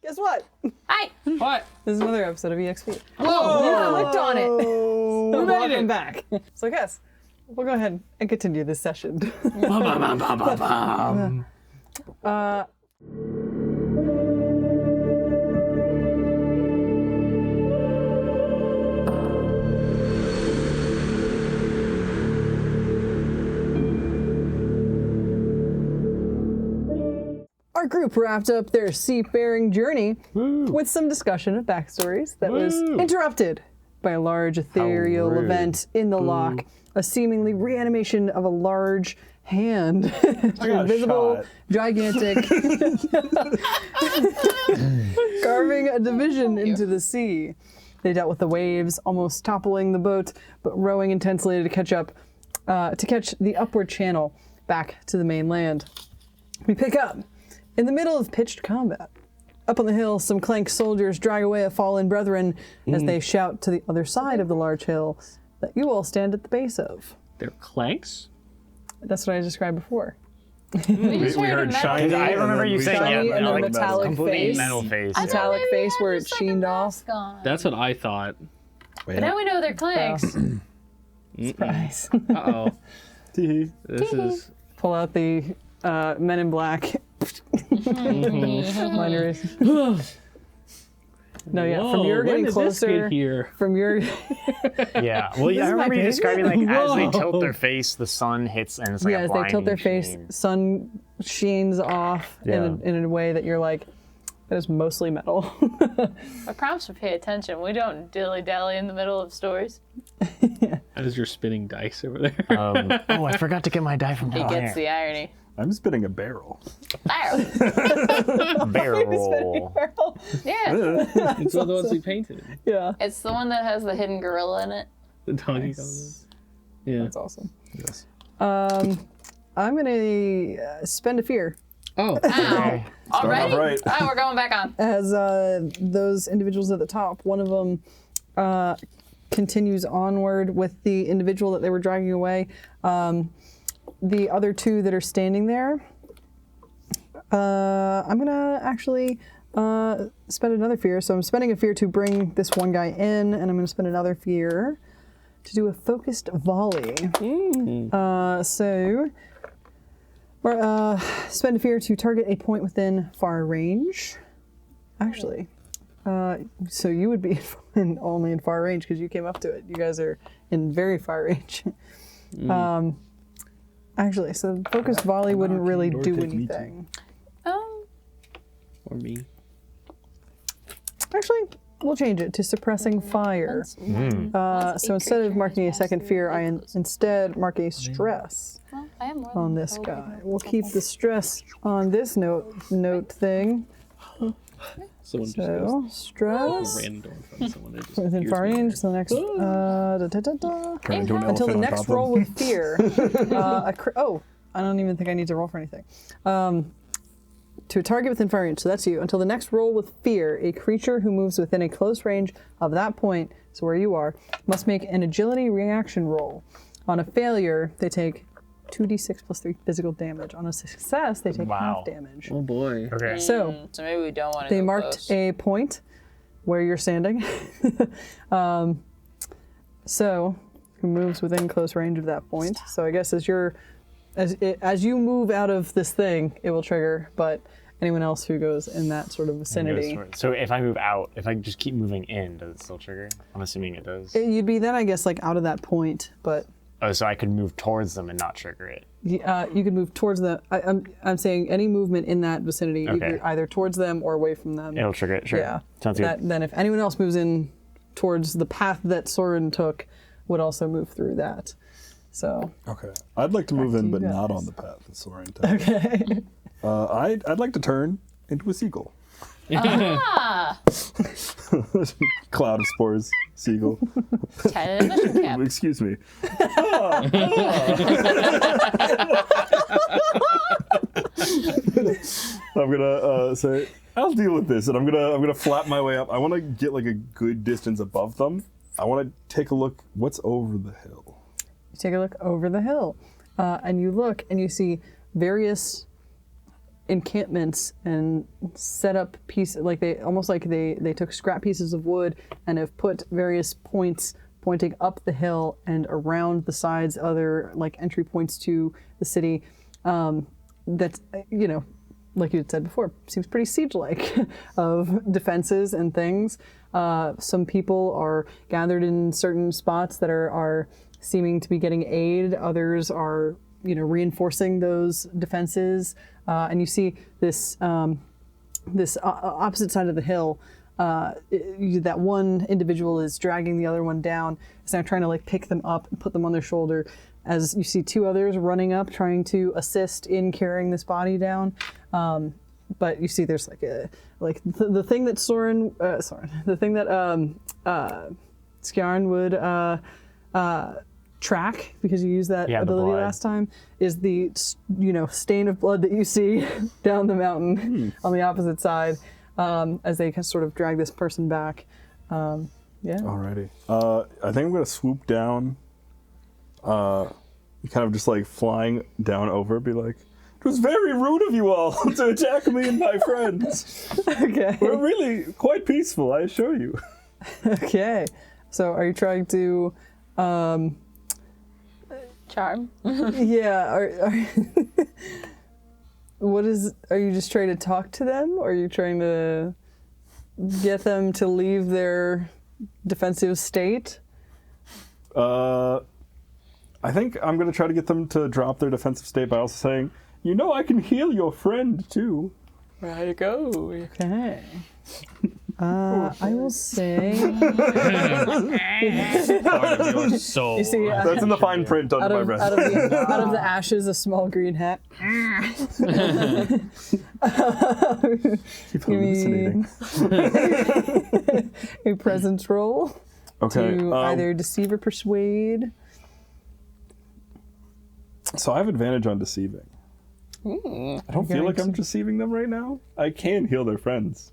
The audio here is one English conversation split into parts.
Guess what? Hi. What? This is another episode of EXP. Whoa. You clicked on it. So welcome back. So I guess we'll go ahead and continue this session. Our group wrapped up their seafaring journey with some discussion of backstories that was interrupted by a large ethereal event in the lock, a seemingly reanimation of a large hand, invisible, gigantic, carving a division into the sea. They dealt with the waves, almost toppling the boat, but rowing intensely to catch the upward channel back to the mainland. We pick up in the middle of pitched combat. Up on the hill, some Clank soldiers drag away a fallen brethren as they shout to the other side of the large hill that you all stand at the base of. They're Clanks? That's what I described before. We heard shiny. I remember you saying Shiny yeah, and then like metallic completely face. metal face. Metallic face where it sheened off. That's what I thought. But now we know they're Clanks. Surprise. Uh-oh. This is... Pull out the Men in Black. Minor. No, yeah, from your getting closer. Here? From your. Yeah, well, I remember you describing like as they tilt their face, the sun hits and it's like Yeah, a as they tilt their blinding face, sheen. sun sheens off in a way that you're like, that is mostly metal. I promise to pay attention. We don't dilly-dally in the middle of stories. As you're spinning dice over there. Oh, I forgot to get my die from He down gets there. the irony. I'm spinning a barrel. Barrel. Barrel. Yeah. It's one of the ones we painted. Yeah, It's the one that has the hidden gorilla in it. The Donkey Kong. Yeah. that's awesome. Yes. I'm gonna spend a fear Ow. Oh. Okay. Already? off right. Oh, we're going back on. as those individuals at the top. One of them continues onward with the individual that they were dragging away. The other two that are standing there, I'm gonna actually spend another fear. So I'm spending a fear to bring this one guy in, and I'm gonna spend another fear to do a focused volley. Spend a fear to target a point within far range. Actually, so you would be only in far range because you came up to it. You guys are in very far range. Actually, so focused volley wouldn't really do anything. Or me. Actually, we'll change it to suppressing fire. So instead of marking a second fear, I instead mark a stress Well, I am more on this guy. We'll keep the stress on this note thing. Someone just So goes stress random door in front of someone. That just within hears far me. range. So the next Turn into an until the elephant on next top roll of them. with fear. I don't even think I need to roll for anything. To a target within fire range, so that's you. Until the next roll with fear, a creature who moves within a close range of that point, so where you are, must make an agility reaction roll. On a failure, they take 2d6 plus 3 physical damage. On a success, they take half damage. Oh boy. Okay. So So maybe we don't want to they go marked close. a point where you're standing. So who moves within close range of that point. So I guess as you move out of this thing, it will trigger, but anyone else who goes in that sort of vicinity. So if I move out, if I just keep moving in, does it still trigger? I'm assuming it does. You'd be then, I guess, like out of that point, but Oh, so I could move towards them and not trigger it. you could move towards them. I'm saying any movement in that vicinity, Okay. either towards them or away from them. It'll trigger it, sure. Yeah. Sounds good. Then if anyone else moves in towards the path that Søren took, would also move through that. So. Okay. I'd like to move in, you but guys. not on the path that Søren took. Okay. I'd like to turn into a seagull. Ah! Cloud of spores, seagull. Tentative mission cap. Excuse me. I'm gonna say I'll deal with this, and I'm gonna flap my way up. I want to get like a good distance above them. I want to take a look. What's over the hill? You take a look over the hill, and you look and you see various encampments and set up pieces, like they took scrap pieces of wood and have put various points pointing up the hill and around the sides, other like entry points to the city. That, you know, like you had said before, seems pretty siege-like of defenses and things. Some people are gathered in certain spots that are seeming to be getting aid. Others are, you know, reinforcing those defenses. And you see this opposite side of the hill. That one individual is dragging the other one down. Is now trying to like pick them up and put them on their shoulder. As you see two others running up, trying to assist in carrying this body down. But you see there's the thing that the thing that Skjarn would track, because you used that ability last time, is the, you know, stain of blood that you see down the mountain on the opposite side, as they sort of drag this person back. Yeah. Alrighty. I think I'm gonna swoop down, kind of just like flying down over, be like, "It was very rude of you all to attack me and my friends. Okay. We're really quite peaceful, I assure you." Okay. So are you trying to, Charm. yeah, are you just trying to talk to them, or are you trying to get them to leave their defensive state? I think I'm going to try to get them to drop their defensive state by also saying, "You know, I can heal your friend too." Right to go. Okay. I will say, So you see, That's in the fine print under my breath. out of the ashes, a small green hat. Keep Give me hallucinating. a presence roll Okay. to either deceive or persuade. So I have advantage on deceiving. I don't feel like I'm deceiving them right now. I can heal their friends.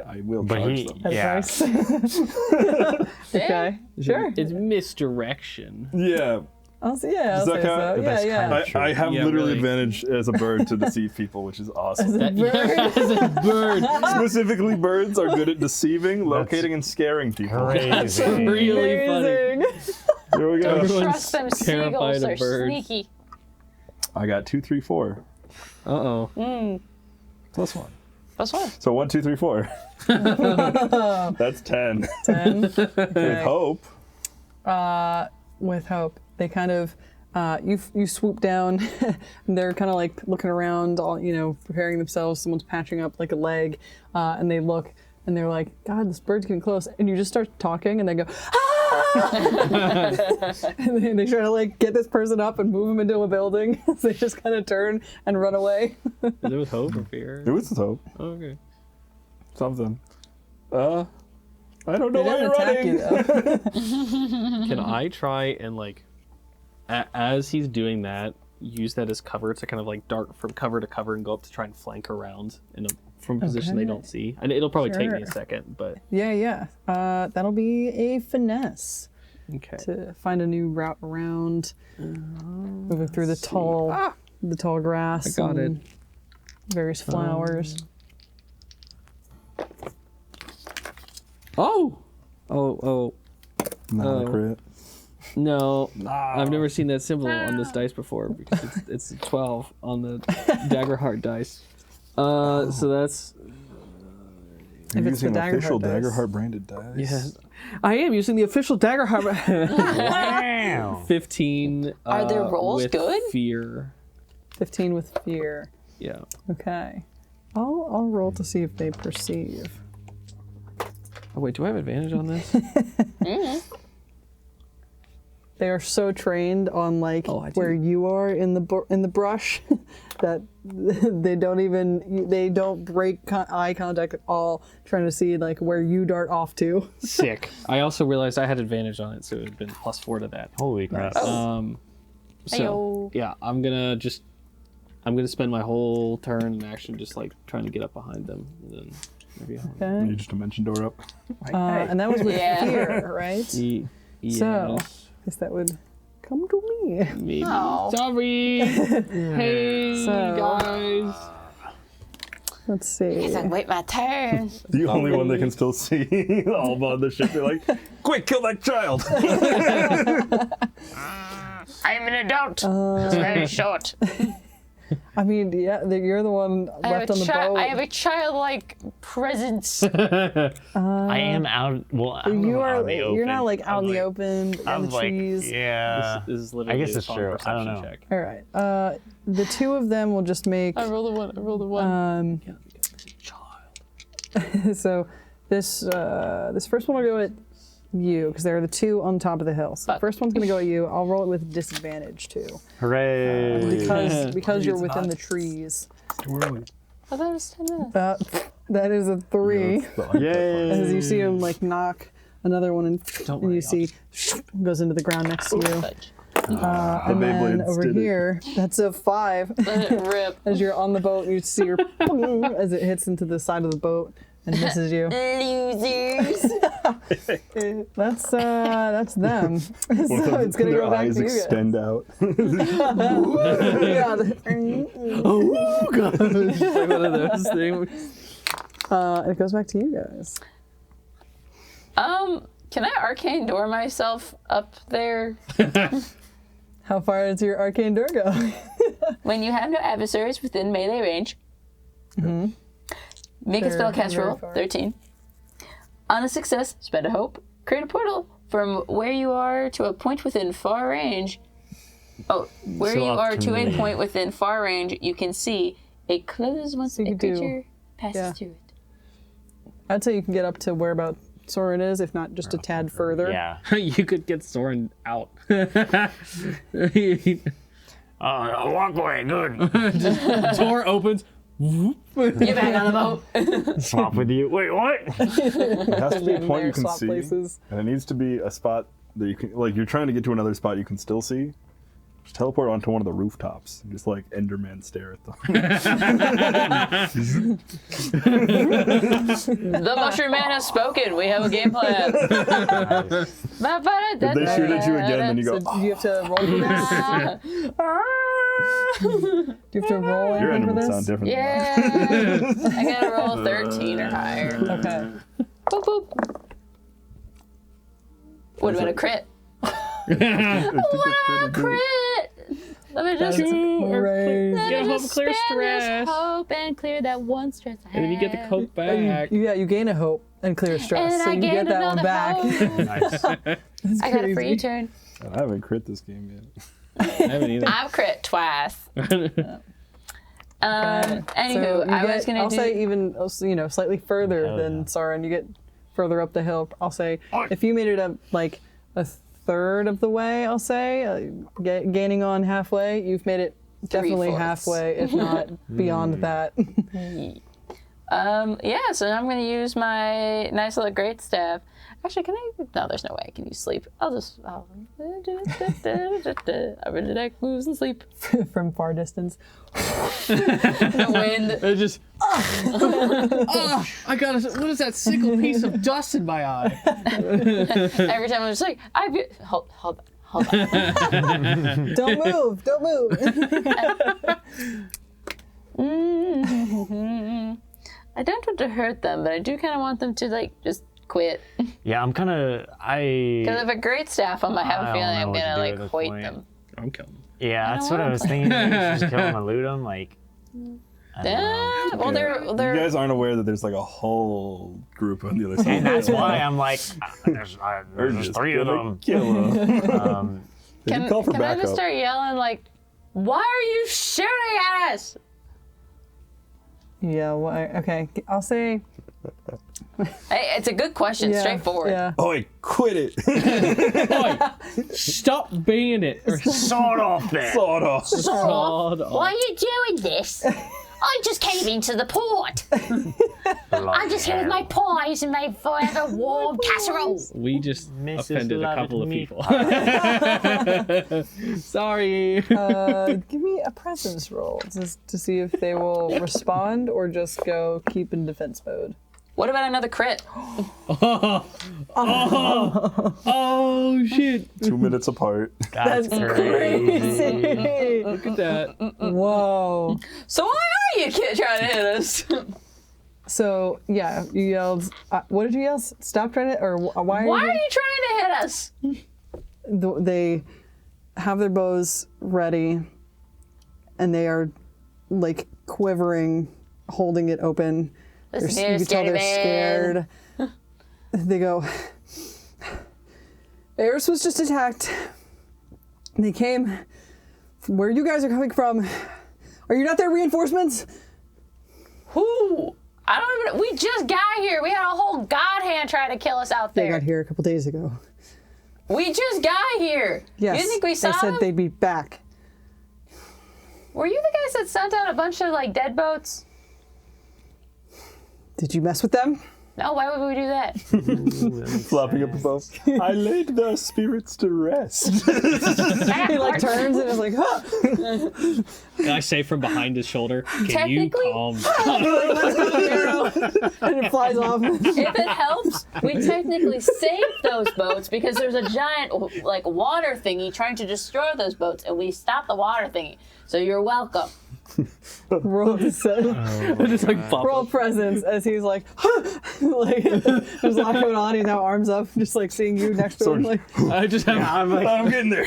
I will charge them. Advice. Okay. Sure. It's misdirection. Yeah. I'll say so. that count? Yeah. I have Yeah, literally really. advantage as a bird to deceive people, which is awesome. As a bird. Specifically, birds are good at deceiving, locating, and scaring people. crazy. Really funny. Amazing. Here we go. Everyone's Trust them terrified seagulls of are birds. sneaky. I got 2, 3, 4. Uh-oh. Plus 1. That's one. So 1, 2, 3, 4. That's 10. 10. With Okay. hope. With hope. They kind of, you swoop down, and they're kind of like looking around, all, you know, preparing themselves. Someone's patching up like a leg, and they look, and they're like, "God, this bird's getting close." And you just start talking, and they go, "Ah!" And then they try to like get this person up and move them into a building. So they just kind of turn and run away. Is it with hope or fear? It was with hope. Oh, okay. Something. I don't know They why don't you're attack running. you though. Can I try and like, as he's doing that, use that as cover to kind of like dart from cover to cover and go up to try and flank around from a position they Okay. don't see? And it'll probably take me a Sure. second, but Yeah. That'll be a finesse okay. to find a new route around, moving through the tall grass. I got and various flowers. Oh, Not a Oh. crit. no. I've never seen that symbol on this dice before because it's a 12 on the dagger heart dice. So that's You're If it's the using Daggerheart official dice. Daggerheart branded dice. yes. I am using the official dagger heart. Wow. 15. Are their rolls with good? Fear. 15 with fear. Yeah. Okay. I'll roll to see if they perceive. Oh wait, do I have advantage on this? They are so trained on like Oh, I do. where you are in the brush that they don't break eye contact at all, trying to see like where you dart off to. Sick. I also realized I had advantage on it, so it would have been +4 to that. Holy crap. So Ayo. yeah, I'm gonna spend my whole turn and action just like trying to get up behind them. And then maybe Okay. You just dimension door up. And that was with Yeah. fear, right? yes, So, I guess that would come to me. maybe. Oh. Sorry. Hey So- guys. Let's see. Wait my turn. The only one that can still see Alba on the ship. They're like, quick, kill that child. I'm an adult. It's very short. I mean, yeah, you're the one left on the boat. I have a childlike presence. I am out. Well, I don't know out in the open. You're not like out in the open I'm on the like, trees. yeah. This is literally I guess a it's fun true. I don't perception know. check. All right. The two of them will just make. I rolled a 1. I rolled a 1. So this first one will go at you because they're the two on top of the hill. So the first one's gonna go at you. I'll roll it with disadvantage too. Hooray! Because you're within the trees. I thought it was 10 minutes. That is a 3. Yay! As you see him like knock another one and you see goes into the ground next to you. And then Beyblades over did it. here, that's a 5. Let it rip. As you're on the boat, you see your as it hits into the side of the boat and misses you. Losers. That's them. So it's gonna Their go back eyes to you guys. extend out. Yeah. Oh god! Like one of those things. It goes back to you guys. Can I arcane door myself up there? How far does your arcane door go? When you have no adversaries within melee range, make a They're spellcast very roll, far. 13. On a success, spend a hope, create a portal from where you are to a point within far range. Oh, where So you up are to to a me. point within far range, you can see a close once So you a could do- creature passes yeah. through it. I'd say you can get up to where about Søren is, if not just a tad further. Yeah. You could get Søren out. Walk away. Good. Door opens. Get back on the boat. Swap with you. Wait, what? It has to be a point There, you can swap see. places. And it needs to be a spot that you can, like, you're trying to get to another spot you can still see. Just teleport onto one of the rooftops and just, like, Enderman stare at them. The mushroom man has spoken. We have a game plan. If they shoot at you again, then you go, So do you have to roll for this? Do you have to roll your anything for Enderman this? sound different. Yeah. I gotta roll a 13 or higher. Okay. Boop, boop. Would have been a crit. Crit! Let me just That's crazy. let Get me hope, just clear spam stress. this hope and clear that one stress I have. And then you get the coke back. You gain a hope and clear stress, And so I you get gained that one another back. hope. Nice. That's I got a free crazy. turn. I haven't crit this game yet. I haven't either. I've crit twice. Anywho, So you I was gonna I'll do. say even slightly further Hell than yeah. Søren. You get further up the hill. I'll say if you made it up like a third of the way, I'll say gaining on halfway, you've made it definitely 3/4. halfway, if not beyond that. Yeah, so I'm gonna use my nice little great staff. Actually, can I? No, there's no way I can use sleep. I really like moves and sleep. From far distance. The wind. It just. Oh, I got what is that single piece of dust in my eye? Every time I'm just like, hold on. Don't move! Don't move! I don't want to hurt them, but I do kind of want them to like just quit. Yeah, I'm kind of. Because if a great staff, I might have I a don't feeling know I'm what to gonna do like at this hoit point. them. I'm killing. Yeah, that's don't what I know. was thinking. Just kill them and loot them. Like. I don't know. Well, they're You guys aren't aware that there's like a whole group on the other side. And that's why I'm like, there's We're there's just 3 of gonna them. Kill them. They can did call for I just backup. start yelling like, "Why are you shooting at us?" Yeah, well, okay. I'll say. Hey, it's a good question, Yeah, straightforward. Yeah. Oi, quit it! Oi, stop being it. Or Sawed off there. Sawed off. sawed off. Why are you doing this? I just came into the port. I'm just here with my pies and my forever warm casserole. We just Mrs. offended a Lovett couple of me. people. Sorry. Give me a presence roll just to see if they will respond or just go keep in defense mode. What about another crit? Oh shit! 2 minutes apart. That's crazy. Look at that. Whoa. So why are you can't try to hit us. So yeah, you yelled. What did you yell? Stop trying to, or why? Why are you trying to hit us? They have their bows ready, and they are like quivering, holding it open. Listen You here, can tell scaredy they're man. scared. They go. Eris was just attacked. They came from where you guys are coming from. Are you not their reinforcements? Who? I don't even. We just got here. We had a whole god hand trying to kill us out They there. got here a couple days ago. We just got here. Yes. You think we saw they said them? they'd be back. Were you the guys that sent out a bunch of like dead boats? Did you mess with them? No, why would we do that? Flopping up above. I laid their spirits to rest. He like turns and is like, huh. And I say from behind his shoulder, "Can you Technically- calm down?" And it flies off. If it helps, we technically saved those boats because there's a giant like water thingy trying to destroy those boats, and we stopped the water thingy. So you're welcome. Roll Just like pop roll up. presence as he's like, like there's a lot going on. He's now arms up, just like seeing you next to him. Like, I just have. I'm like, I'm getting there.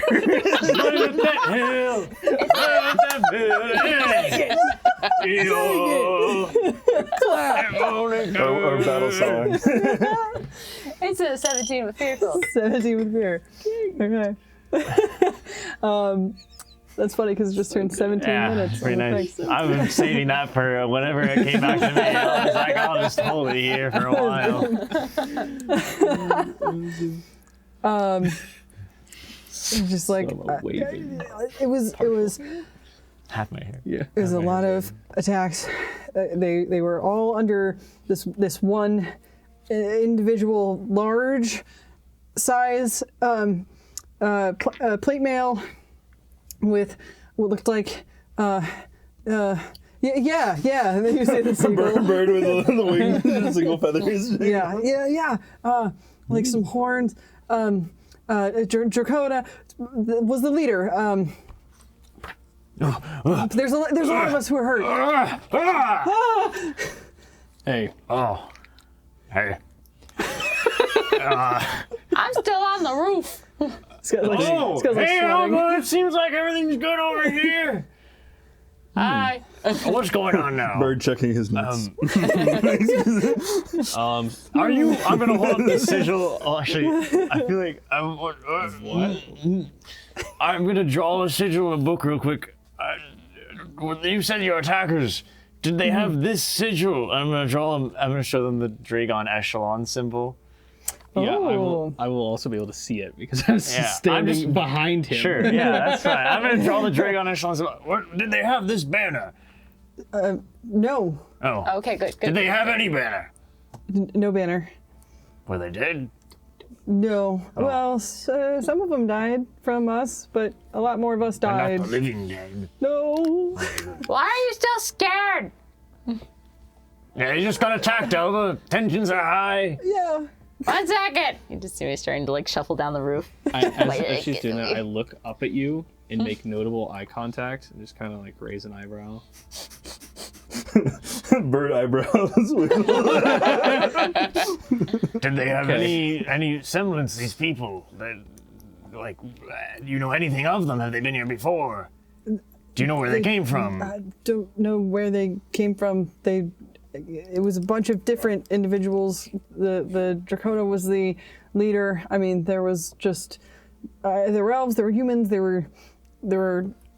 Our battle song. It's a 17 with fearful. 17 with fear. Okay. That's funny because it just turned 17 yeah, minutes. pretty on the nice. thing. I've been saving that for whenever it came back to me. I was like, I'll just hold it here for a while. Just like Waving. it was Half my hair. Yeah. There's a lot of attacks. They were all under this one individual large size plate mail with what looked like yeah. And then you say the seagull. Bird with the wings, single feathers. Yeah. Like some horns. Dracona was the leader. There's a lot of us who are hurt. Hey. Oh. Hey. I'm still on the roof. It's got, like, it's got, like, Hey, sweating. Alba, it seems like everything's good over here. Hi. What's going on now? Bird checking his nuts. Are you? I'm gonna hold up the sigil. Oh, actually, I feel like I'm gonna draw a sigil in a book real quick. When you said your attackers, did they have this sigil? I'm gonna draw them. I'm gonna show them the Dragon Echelon symbol. Yeah, Oh. I will also be able to see it because I was Yeah, standing I'm just- behind him. Sure, yeah, that's fine. I'm gonna draw the Dragon Echelon symbol. Did they have this banner? No, Oh. Okay, good. Did they have any banner? no banner. Well, they did. No. Well, some of them died from us, but a lot more of us Not died. the living dead. No. Why are you still scared? Yeah, you just got attacked, Alba. Tensions are high. Yeah. 1 second. You just see me starting to like shuffle down the roof. As she's doing that, I look up at you and make notable eye contact and just kind of like raise an eyebrow. Bird eyebrows. Did they have Okay. any semblance, these people? That, like, you know anything of them? Have they been here before? Do you know where they came from? I don't know where they came from. It was a bunch of different individuals. The Dracona was the leader. I mean, there was just there were elves, there were humans, there were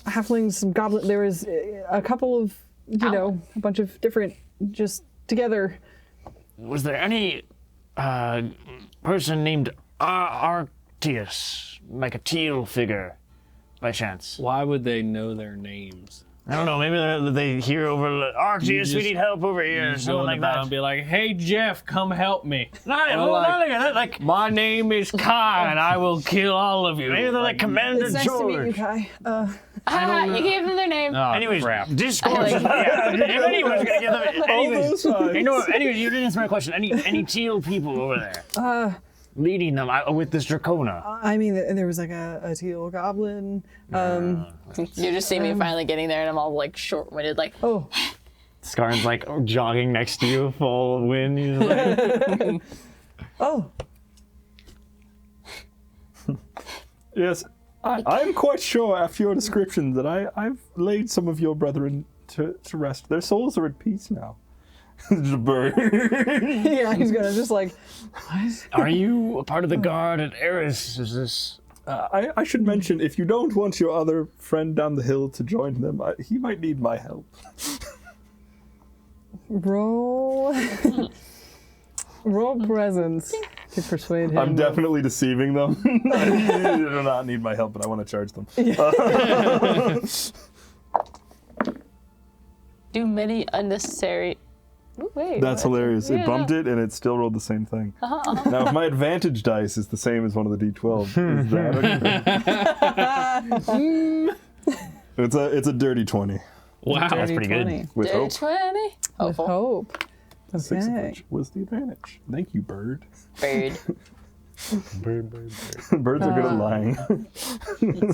halflings, some goblins. There was a couple of a bunch of different just together. Was there any person named Arctius, like a teal figure, by chance? Why would they know their names? I don't know. Maybe they hear over Arctius. We just- need help over here, or Just something going like about that. and be like, "Hey Jeff, come help me." Not, Or well, like, not like that. Like "My name is Kai, and I will kill all of you." maybe they're like Commander It's nice George. to meet you, Kai. You gave them their name. Oh, Anyways, crap. discourse. Yeah, if anyone's gonna give them. Anyways, sides. anyways, you didn't answer my question. Any teal people over there? Leading them with this Dracona. I mean, there was like a teal goblin. You just see me finally getting there, and I'm all like short-winded, like, Oh, Scarn's like jogging next to you, full wind. He's like, Oh, Yes, I'm quite sure after your description that I've laid some of your brethren to rest. Their souls are at peace now. Just a bird. yeah, he's gonna just like, what? are you a part of the guard at Eris? Is this? I should mention, if you don't want your other friend down the hill to join them, he might need my help. Roll presence to persuade him. I'm definitely deceiving them. They do not need my help, but I want to charge them. Do many unnecessary. Ooh, wait. That's what? hilarious. Yeah, It bumped it, and it still rolled the same thing. Now, if my advantage dice is the same as one of the D12, is that okay? It's a dirty 20 Wow. That's pretty good. 20. with Dirty hope. 20. With Hopeful. hope. 6 of Okay. which was the advantage. Thank you, bird. Bird. Birds are good at lying.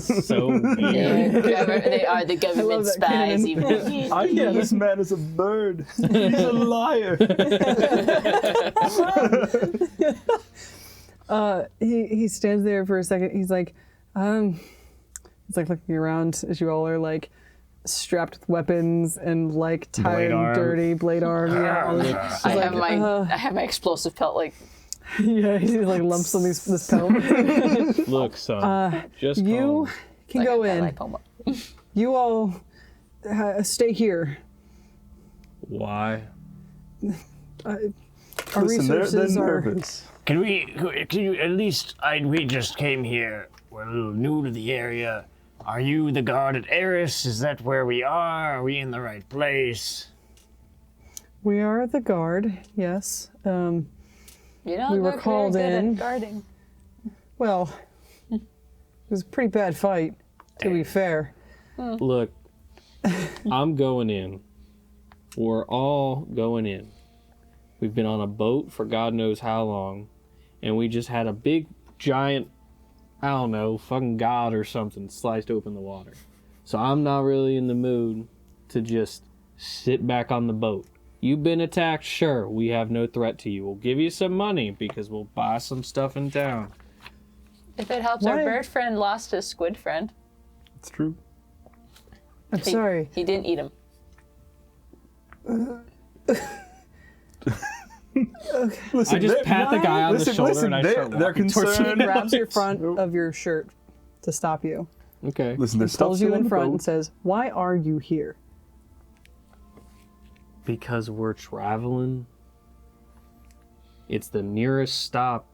So weird. They are the government that spies. cannon. Even. I know this man is a bird. He's a liar. He stands there for a second. He's like looking around as you all are like strapped with weapons and like tired and arm. dirty blade arm. Yeah, all this- I have like, I have my explosive pelt like yeah. He like lumps on this pelt. Look, son. Just You calm. can like go I in. like Poma. You all stay here. Why? Our Listen, they're resources are. nervous. Can you at least? We just came here. We're a little new to the area. Are you the guard at Eris? Is that where we are? Are we in the right place? We are the guard. Yes. You know, We were very called good at in. guarding. Well, it was a pretty bad fight. To be fair. Look, I'm going in. We're all going in. We've been on a boat for God knows how long, and we just had a big, giant, I don't know, fucking god or something sliced open the water. So I'm not really in the mood to just sit back on the boat. You've been attacked, sure. We have no threat to you. We'll give you some money because we'll buy some stuff in town. If it helps, Why? our bird friend lost his squid friend. It's true. I'm sorry. He didn't eat him. Listen, I just pat the guy on the shoulder and I start they're walking towards concerned. him. Grabs your front of your shirt to stop you. Okay. Listen, there's stuff Pulls you still on in the front boat. and says, "Why are you here?" Because we're traveling. It's the nearest stop.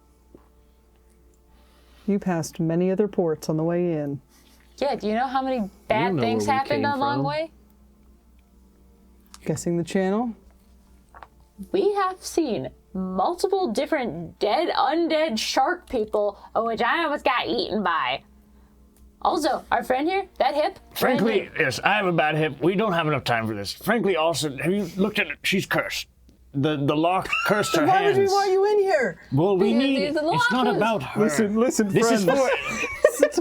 You passed many other ports on the way in. Yeah, do you know how many bad know things where we happened came along the from. way? Guessing the channel. We have seen multiple different dead, undead shark people, of which I almost got eaten by. Also, our friend here, that hip. Frankly, yes, I have a bad hip. We don't have enough time for this. Frankly, also, have you looked at it? She's cursed. The lock cursed her Why would hands. we want you in here? Well, we Because need. the It's not lock is- about her. Listen, This is friends. for.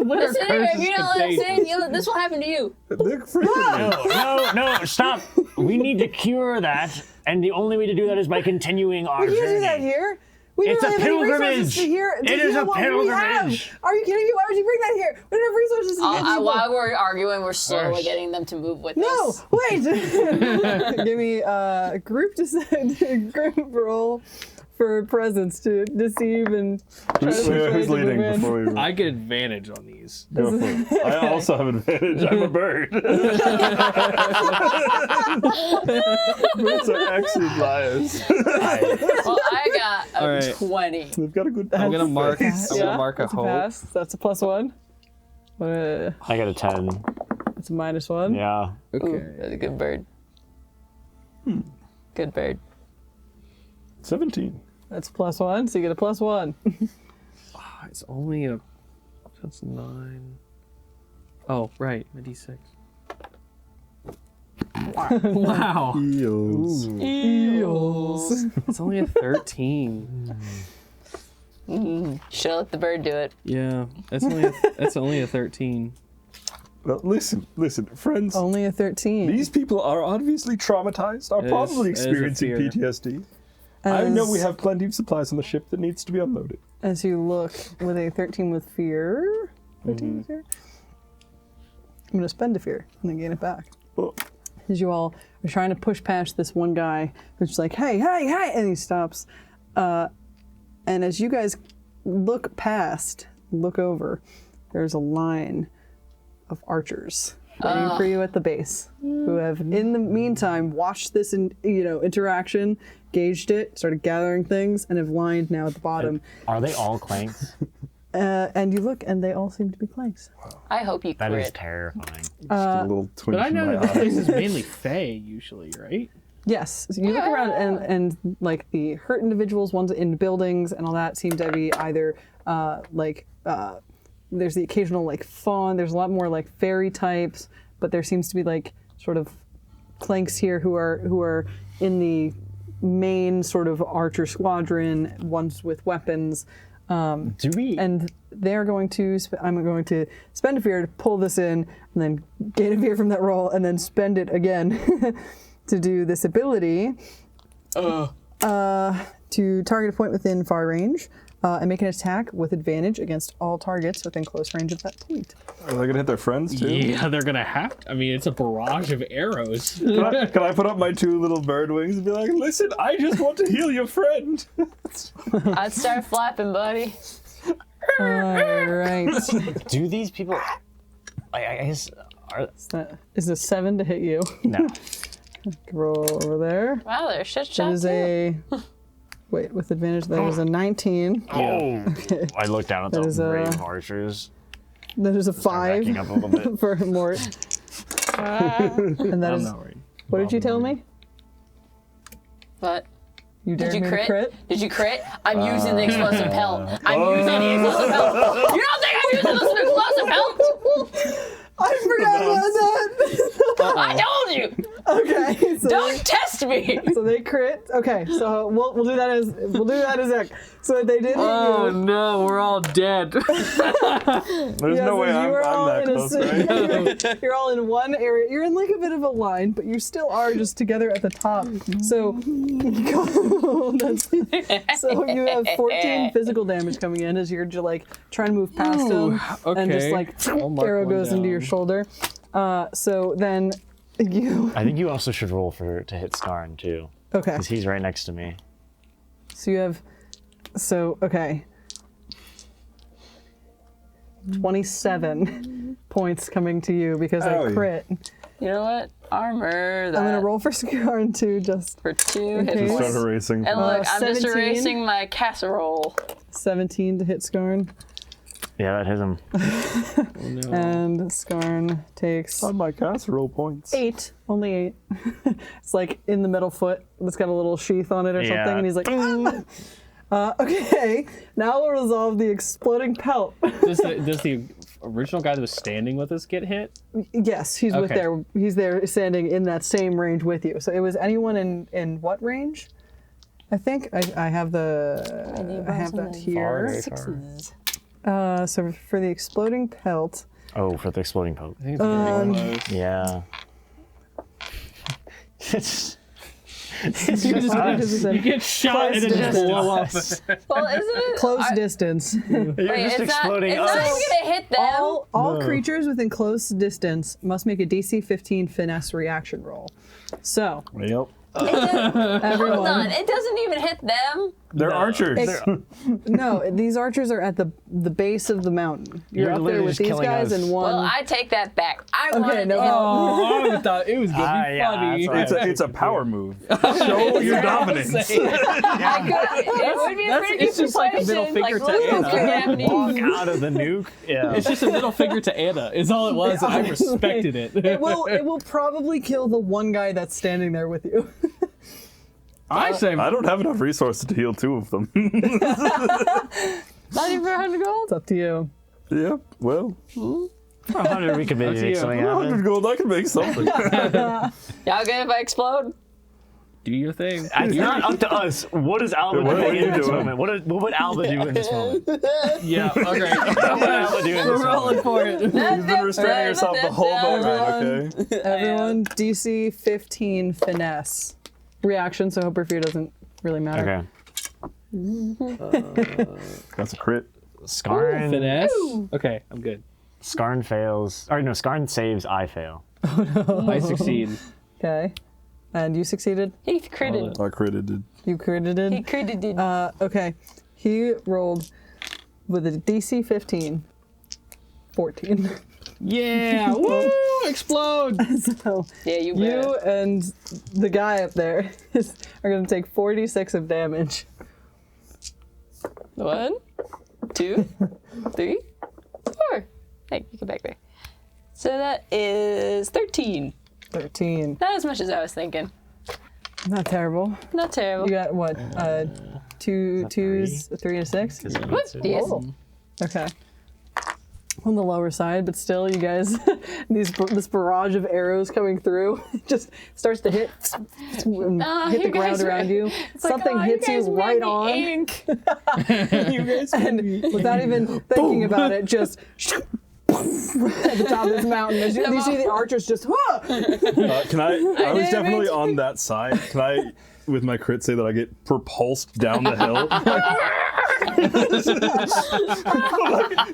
Listen here, if curse you is don't listen, contagious. this will happen to you. They're freaking No, stop. We need to cure that, and the only way to do that is by continuing our We can't journey. do that here. We It's don't a have any resources pilgrimage. to hear. It is a what we have. pilgrimage. Are you kidding me? Why would you bring that here? We don't have resources to get people. While we're arguing, we're slowly First. getting them to move with No, us. wait. Give me a group group roll for presence to deceive and try to persuade Who's to move leading in. before we I get advantage on these. go for it? I also have advantage. I'm a bird. Birds are excellent liars. Well, I got a All right. 20. They've got a good. I'm gonna mark. I'm Yeah, gonna mark a that's hope. pass. That's a +1. I got a 10. It's a -1. Yeah. Okay. That's a good bird. Good bird. 17. That's a +1, so you get a +1. It's only a. That's 9. Oh, right. My D6. Wow. Eels. Eels. It's only a 13. Should let the bird do it. Yeah. That's only a 13. Well, listen, friends. Only a 13. These people are obviously traumatized, are probably it is a experiencing fear. PTSD. I know we have plenty of supplies on the ship that needs to be unloaded. As you look with a 13 with fear. 13 with fear? I'm going to spend a fear and then gain it back. Oh. As you all are trying to push past this one guy who's just like, hey, and he stops. And as you guys look over, there's a line of archers waiting for you at the base, who have, in the meantime, watched this interaction, gauged it, started gathering things, and have lined now at the bottom. Are they all clanks? And you look, and they all seem to be clanks. I hope you That is crit. terrifying. Just a little twinge But I in know my that this eye. place is mainly Fae, usually, right? Yes, so you look around, and like the hurt individuals, ones in buildings and all that, seem to be either there's the occasional like fawn. There's a lot more like fairy types, but there seems to be like sort of clanks here who are in the main sort of archer squadron, ones with weapons. Do we? And they're going to. I'm going to spend a fear to pull this in, and then gain a fear from that roll, and then spend it again to do this ability. To target a point within far range, and make an attack with advantage against all targets within close range of that point. Are they gonna hit their friends too? Yeah, they're gonna have to. I mean, it's a barrage of arrows. Can I put up my 2 little bird wings and be like, listen, I just want to heal your friend? I'd start flapping, buddy. All right. Do these people? I guess. Is a 7 to hit you? No. Roll over there. Wow, they're shit That shots. is a. Wait, with advantage, that is a 19. Oh. I looked down at That the is a- brave archers. That is a Backing 5 up a little bit. for Mort. And that I'm is. not worried. What did you tell me? What? You dared Did you me to crit? Did you crit? I'm using the explosive pelt. I'm using the explosive pelt. You don't think I'm using this explosive pelt? I forgot about that. I told you. Okay. So Don't test me. So they crit. Okay, so we'll do that as Ek. So they did hit Oh you. no, we're all dead. There's Yeah, no so way you I'm are all that in a close, si- right? You're all in one area. You're in like a bit of a line, but you still are just together at the top. So, so you have 14 physical damage coming in as you're just like trying to move past him, and just okay. like I'll mark arrow one goes into your down. shoulder. So then you. I think you also should roll to hit Søren too, Okay. because he's right next to me. So you have. So okay. 27 points coming to you because I Owie. crit. You know what? Armor. I'm gonna roll for Scarn too, just for 2 Okay. hit Start points. erasing. And look, I'm just 17. erasing my casserole. 17 to hit Scarn. Yeah, that hits him. Oh, no. And Scarn takes On my casserole points. 8. Only 8. It's like in the middle foot that's got a little sheath on it or Yeah. something, and he's like, okay, now we'll resolve the exploding pelt. Does the original guy that was standing with us get hit? Yes, he's Okay. he's there standing in that same range with you. So it was anyone in what range? I think I have I have that here. Sixes. So for the exploding pelt, Oh, for the exploding poke. I think it's very close. Yeah. It's You get shot and then just blow up. Well, isn't it? close distance. You're Wait, just it's exploding not us. even gonna hit them. All creatures within close distance must make a DC 15 finesse reaction roll. So Yep. Hold everyone, on, it doesn't even hit them. They're archers. no, these archers are at the base of the mountain. You're You're up there literally with just these killing guys us. and one. Well, I take that back. I Okay, wanted no to hit Oh, I thought it was gonna be yeah, funny. that's right. It's a power move. Show your dominance. I could, it would be a pretty good it's just like a middle persuasion, finger to look Anna. what's happening. Walk out of the nuke. Yeah. It's just a middle finger to Anna. Is all it was, and I respected it. It will probably kill the one guy that's standing there with you. I say I don't have enough resources to heal 2 of them. Not even for 100 gold? It's up to you. Yeah, well, 100, we could maybe That's make you. something 100 happen. gold, I can make something. Y'all good if I explode? do your thing. It's not up to us. What is Alba What are doing you in this doing? moment? What would Alba do in this moment? Yeah, okay. What would Alba do in this We're moment? rolling for it. You've been restraining yourself the whole boat ride, okay? Everyone, DC 15 finesse. Reaction, so Hopper Fear doesn't really matter. Okay. That's a crit. Skarn. Finesse? Okay, I'm good. Skarn fails. Or no, Skarn saves, I fail. I succeed. Okay. And you succeeded? He critted. I critted. You credited? He critted. Okay. He rolled with a DC 15. 14. Yeah! Woo! Explode! So Yeah, you you bet. and the guy up there are going to take 46 of damage. 1, 2, 3, 4. Hey, you come back there. So that is 13. 13. Not as much as I was thinking. Not terrible. Not terrible. You got what? Two twos, 3 and a 6? Yes. Oh. Okay. On the lower side, but still, you guys, this barrage of arrows coming through just starts to hit hit the you ground guys around were- you. It's like, Something oh, hits you you guys made right me on, ink. and without even thinking about it, just at the top of this mountain, as you see the archers just. Can I was damn definitely it. on that side. Can I, with my crit, say that I get propulsed down the hill?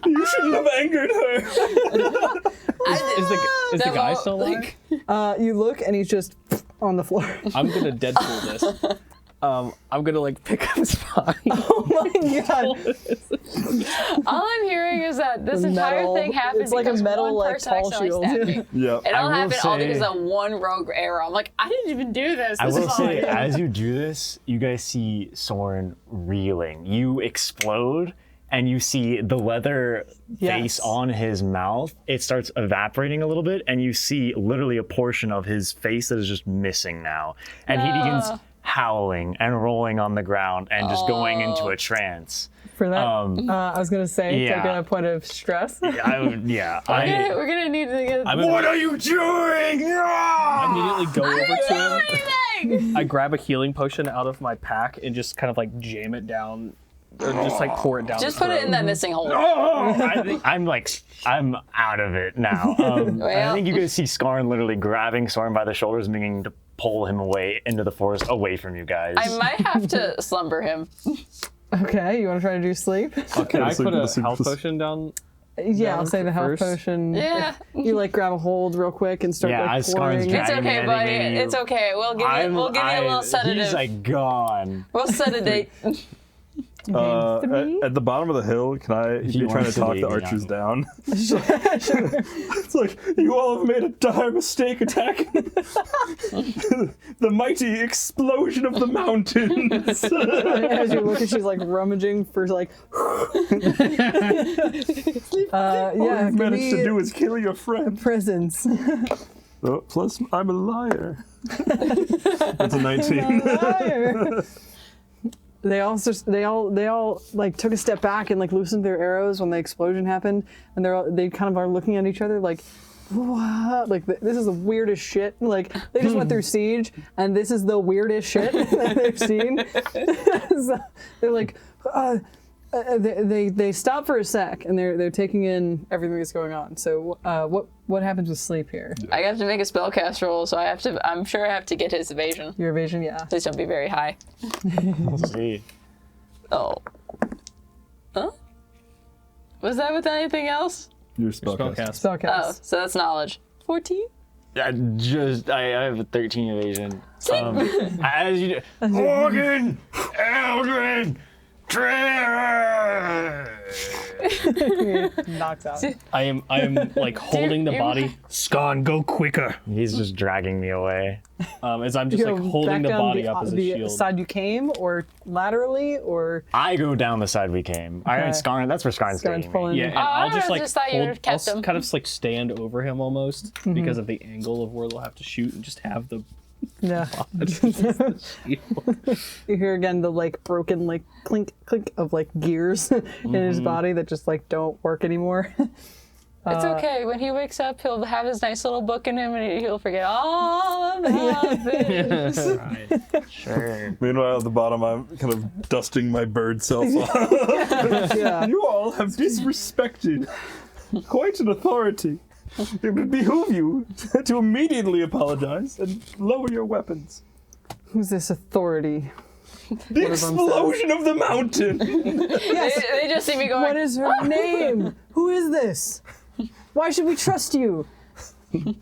You shouldn't have angered her. Is the guy still alive? You look, and he's just on the floor. I'm gonna Deadpool this. I'm gonna like pick up his body. Oh my god! All I'm hearing is that this The entire metal- thing happened it's like a because metal, one like, person tall accidentally shield. stabbed me. Yeah. It all I will happened all say- because of one rogue arrow. I'm like, I didn't even do this. I This will is all say, I did. as you do this, you guys see Søren reeling. You explode, and you see the leather Yes. face on his mouth. It starts evaporating a little bit, and you see literally a portion of his face that is just missing now. And he begins howling and rolling on the ground and just going into a trance. For that, I was gonna say, yeah. take a point of stress. We're gonna need to get. What are you doing? I immediately go over to him. I grab a healing potion out of my pack and just kind of like jam it down, or just like pour it down. Just his put it in throat. that missing hole. I think I'm out of it now. I Well- think you guys see Skarn literally grabbing Søren by the shoulders and beginning to pull him away into the forest, away from you guys. I might have to slumber him. Okay, you want to try to do sleep? Can I Sleep put with a the health super- potion down? Yeah, I'll say the health first? potion. Yeah. You like grab a hold real quick and start Yeah, like as pouring. Skarn's It's dragging okay, me, buddy. I think maybe It's okay. We'll give you a little sedative. He's like gone. We'll sedate. At the bottom of the hill, can I be you trying to want to talk leave the me archers out. down? It's like, you all have made a dire mistake attacking the mighty explosion of the mountains. As you look, and she's like rummaging for like. All yeah, you've give managed to me do is kill your friend. presence. Oh, plus, I'm a liar. That's a 19. Liar. They all like took a step back and like loosened their arrows when the explosion happened, and they kind of are looking at each other like, what? Like this is the weirdest shit. Like they just went through siege, and this is the weirdest shit that they've seen. So they're like, they stop for a sec, and they're taking in everything that's going on. So what happens with sleep here? I have to make a spellcast roll, so I'm sure I have to get his evasion. Your evasion, yeah. Please don't be very high. Let's see. Oh. Huh? Was that with anything else? Your spellcast. Spellcast. Spellcast. Oh, so that's knowledge. 14? I have a 13 evasion. As you do, Morgan, Eldrin, Trevor. Knocks out. I am like holding the body. Skarn, go quicker. He's just dragging me away. As I'm just You like go holding back the down body up as a the shield. side you came, or laterally, or I go down the side we came. I mean, Skarn, that's where Skarn's Skarn's taking me. pulling. Yeah, and I I'll just like just thought you hold, kept I'll him. kind of like stand over him almost because of the angle of where they'll have to shoot and just have the Yeah. shield. You hear again the like broken like clink clink of like gears in his body that just like don't work anymore. It's okay. When he wakes up, he'll have his nice little book in him, and he'll forget all about this. Right. Sure. Meanwhile, at the bottom, I'm kind of dusting my bird self off. Yeah. You all have disrespected quite an authority. It would behoove you to immediately apologize and lower your weapons. Who's this authority? The explosion of the mountain! They just see me going, What is her name? Who is this? Why should we trust you? you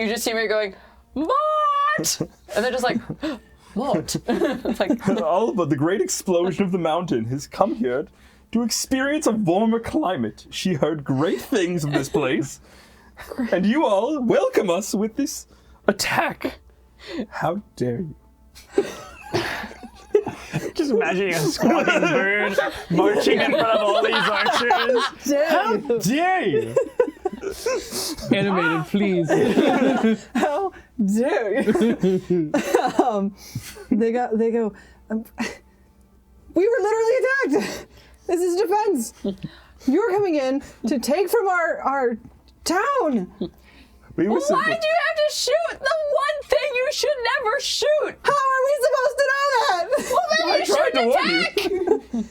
just see me going, Mort! And they're just like, Mort. It's like, Alba, the great explosion of the mountain, has come here to experience a warmer climate. She heard great things of this place. And you all welcome us with this attack. How dare you? Just imagining a squatting bird marching in front of all these archers. Dare you? Dare you? Animated, please. How dare you? They go, we were literally attacked. This is defense. You're coming in to take from our town. We were why'd you have to shoot the one thing you should never shoot? How are we supposed to know that? Well, then I you tried shouldn't to warn attack.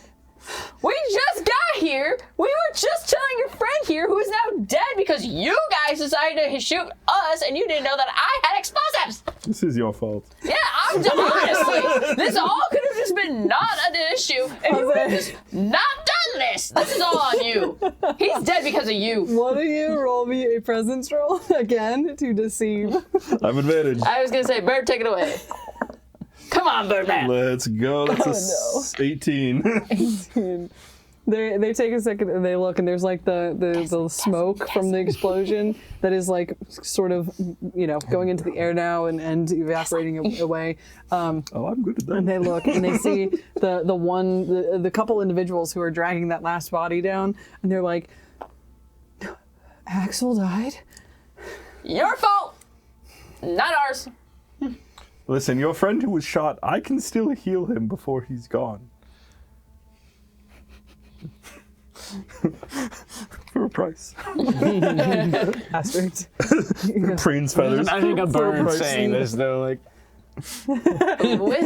We just got here. We were just telling your friend here, who is now dead because you guys decided to shoot us, and you didn't know that I had explosives. This is your fault. Yeah, honestly, this all could have just been not an issue, and you would have just not done this. This is all on you. He's dead because of you. One of you roll me a presence roll again to deceive. I'm advantage. I was gonna say, Bird, take it away. Come on, Birdman. Let's go. That's 18. 18. They take a second and they look, and there's like the smoke from the explosion that is like sort of, going into the air now and evaporating away. Oh, I'm good at that. And they look and they see the couple individuals who are dragging that last body down, and they're like, Axel died? Your fault, not ours. Listen, your friend who was shot, I can still heal him before he's gone. For a price. Asterisk. Preen's feathers. Imagining a bird price. saying this, though, like, With a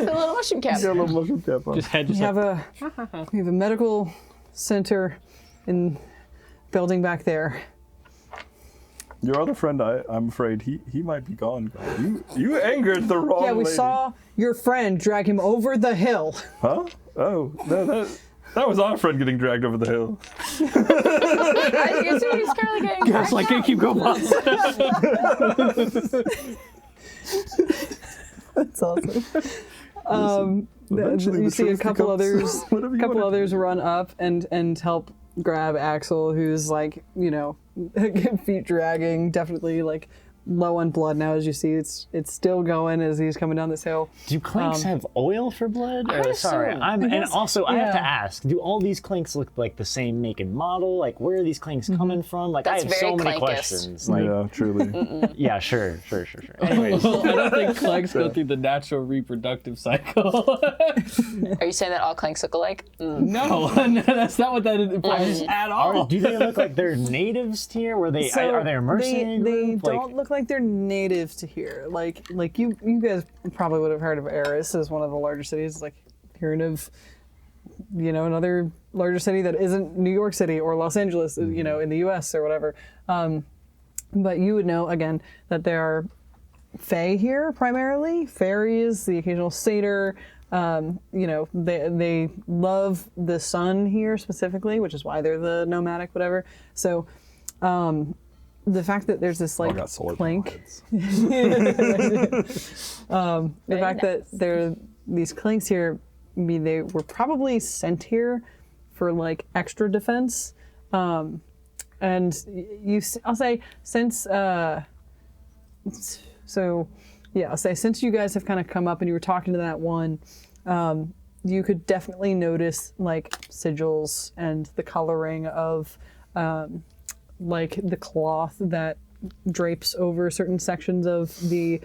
little mushroom cap. Got a little mushroom cap on. Just head We just have a medical center in building back there. Your other friend, I'm afraid, he might be gone. You angered the wrong Yeah, we lady. saw your friend drag him over the hill. Huh? Oh, no, that was our friend getting dragged over the hill. I guess he's kind of getting It's like, hey, keep going. That's awesome. Eventually You the see a truth couple becomes whatever you want it to others be. run up and help grab Axel, who's like, feet dragging, definitely like low on blood now. As you see, it's still going as he's coming down this hill. do clinks have oil for blood? I Sorry, assume. and guess- also I have to yeah. ask: do all these clinks look like the same make and model? Like, where are these clinks coming from? Like, That's I have so very many Clankus. questions. Like, Yeah, truly. yeah, sure. Anyways, I don't think clanks go through the natural reproductive cycle. Are you saying that all clanks look alike? No, that's not what that implies at all. do they look like they're natives here? Were they? Are they a mercenary They group? don't look like they're native to here. Like you guys probably would have heard of Eris as one of the larger cities. Like hearing of, another larger city that isn't New York City or Los Angeles, in the U.S. or whatever. But you would know again that there are fae here primarily, fairies, the occasional satyr. They love the sun here specifically, which is why they're the nomadic whatever. So. The fact that there's this All like got swords on clink, heads. the fact that there are these clinks here, I mean, they were probably sent here for like extra defense. And I'll say since I'll say since you guys have kind of come up and you were talking to that one, you could definitely notice like sigils and the coloring of like the cloth that drapes over certain sections of the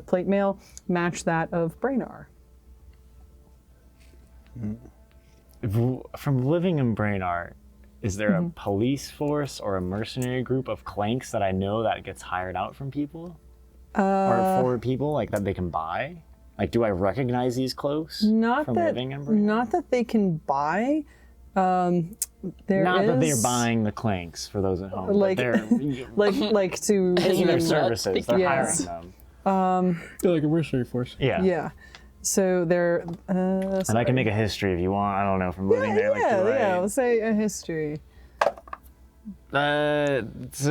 plate mail match that of Braynar. From living in Braynar, is there a police force or a mercenary group of clanks that I know that gets hired out from people? Or for people, like, that they can buy? Like, do I recognize these cloaks Not from that, living in Braynar? not that they can buy. Not Not that they're buying the clanks for those at home, Like- but they're like to in their Yes. services. They're Yes. hiring them. They're like a mercenary force. Yeah. Yeah. So they're. And I can make a history if you want. I don't know, from living there. Like, do yeah. I- Let's say a history. It's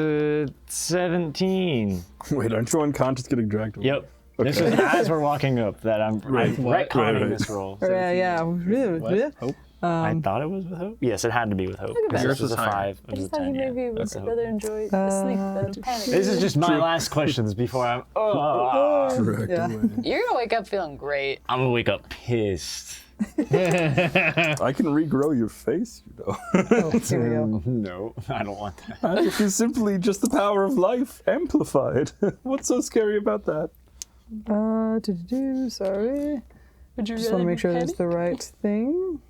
17. Wait, aren't you unconscious getting dragged away? Yep. This is as we're walking up that I'm What? retconning Right. this roll. Yeah. What? Hope? I thought it was with hope. Yes, it had to be with hope. Yours This was was a higher. 5. It was a 10. Yeah. would Okay. rather enjoy sleep than panic. This is just my last questions before I'm. Dragged Yeah. away. You're gonna wake up feeling great. I'm gonna wake up pissed. I can regrow your face, you know. Oh, here we go. No, I don't want that. It is simply just the power of life amplified. What's so scary about that? Sorry. Would you Just want to make sure there's the right thing.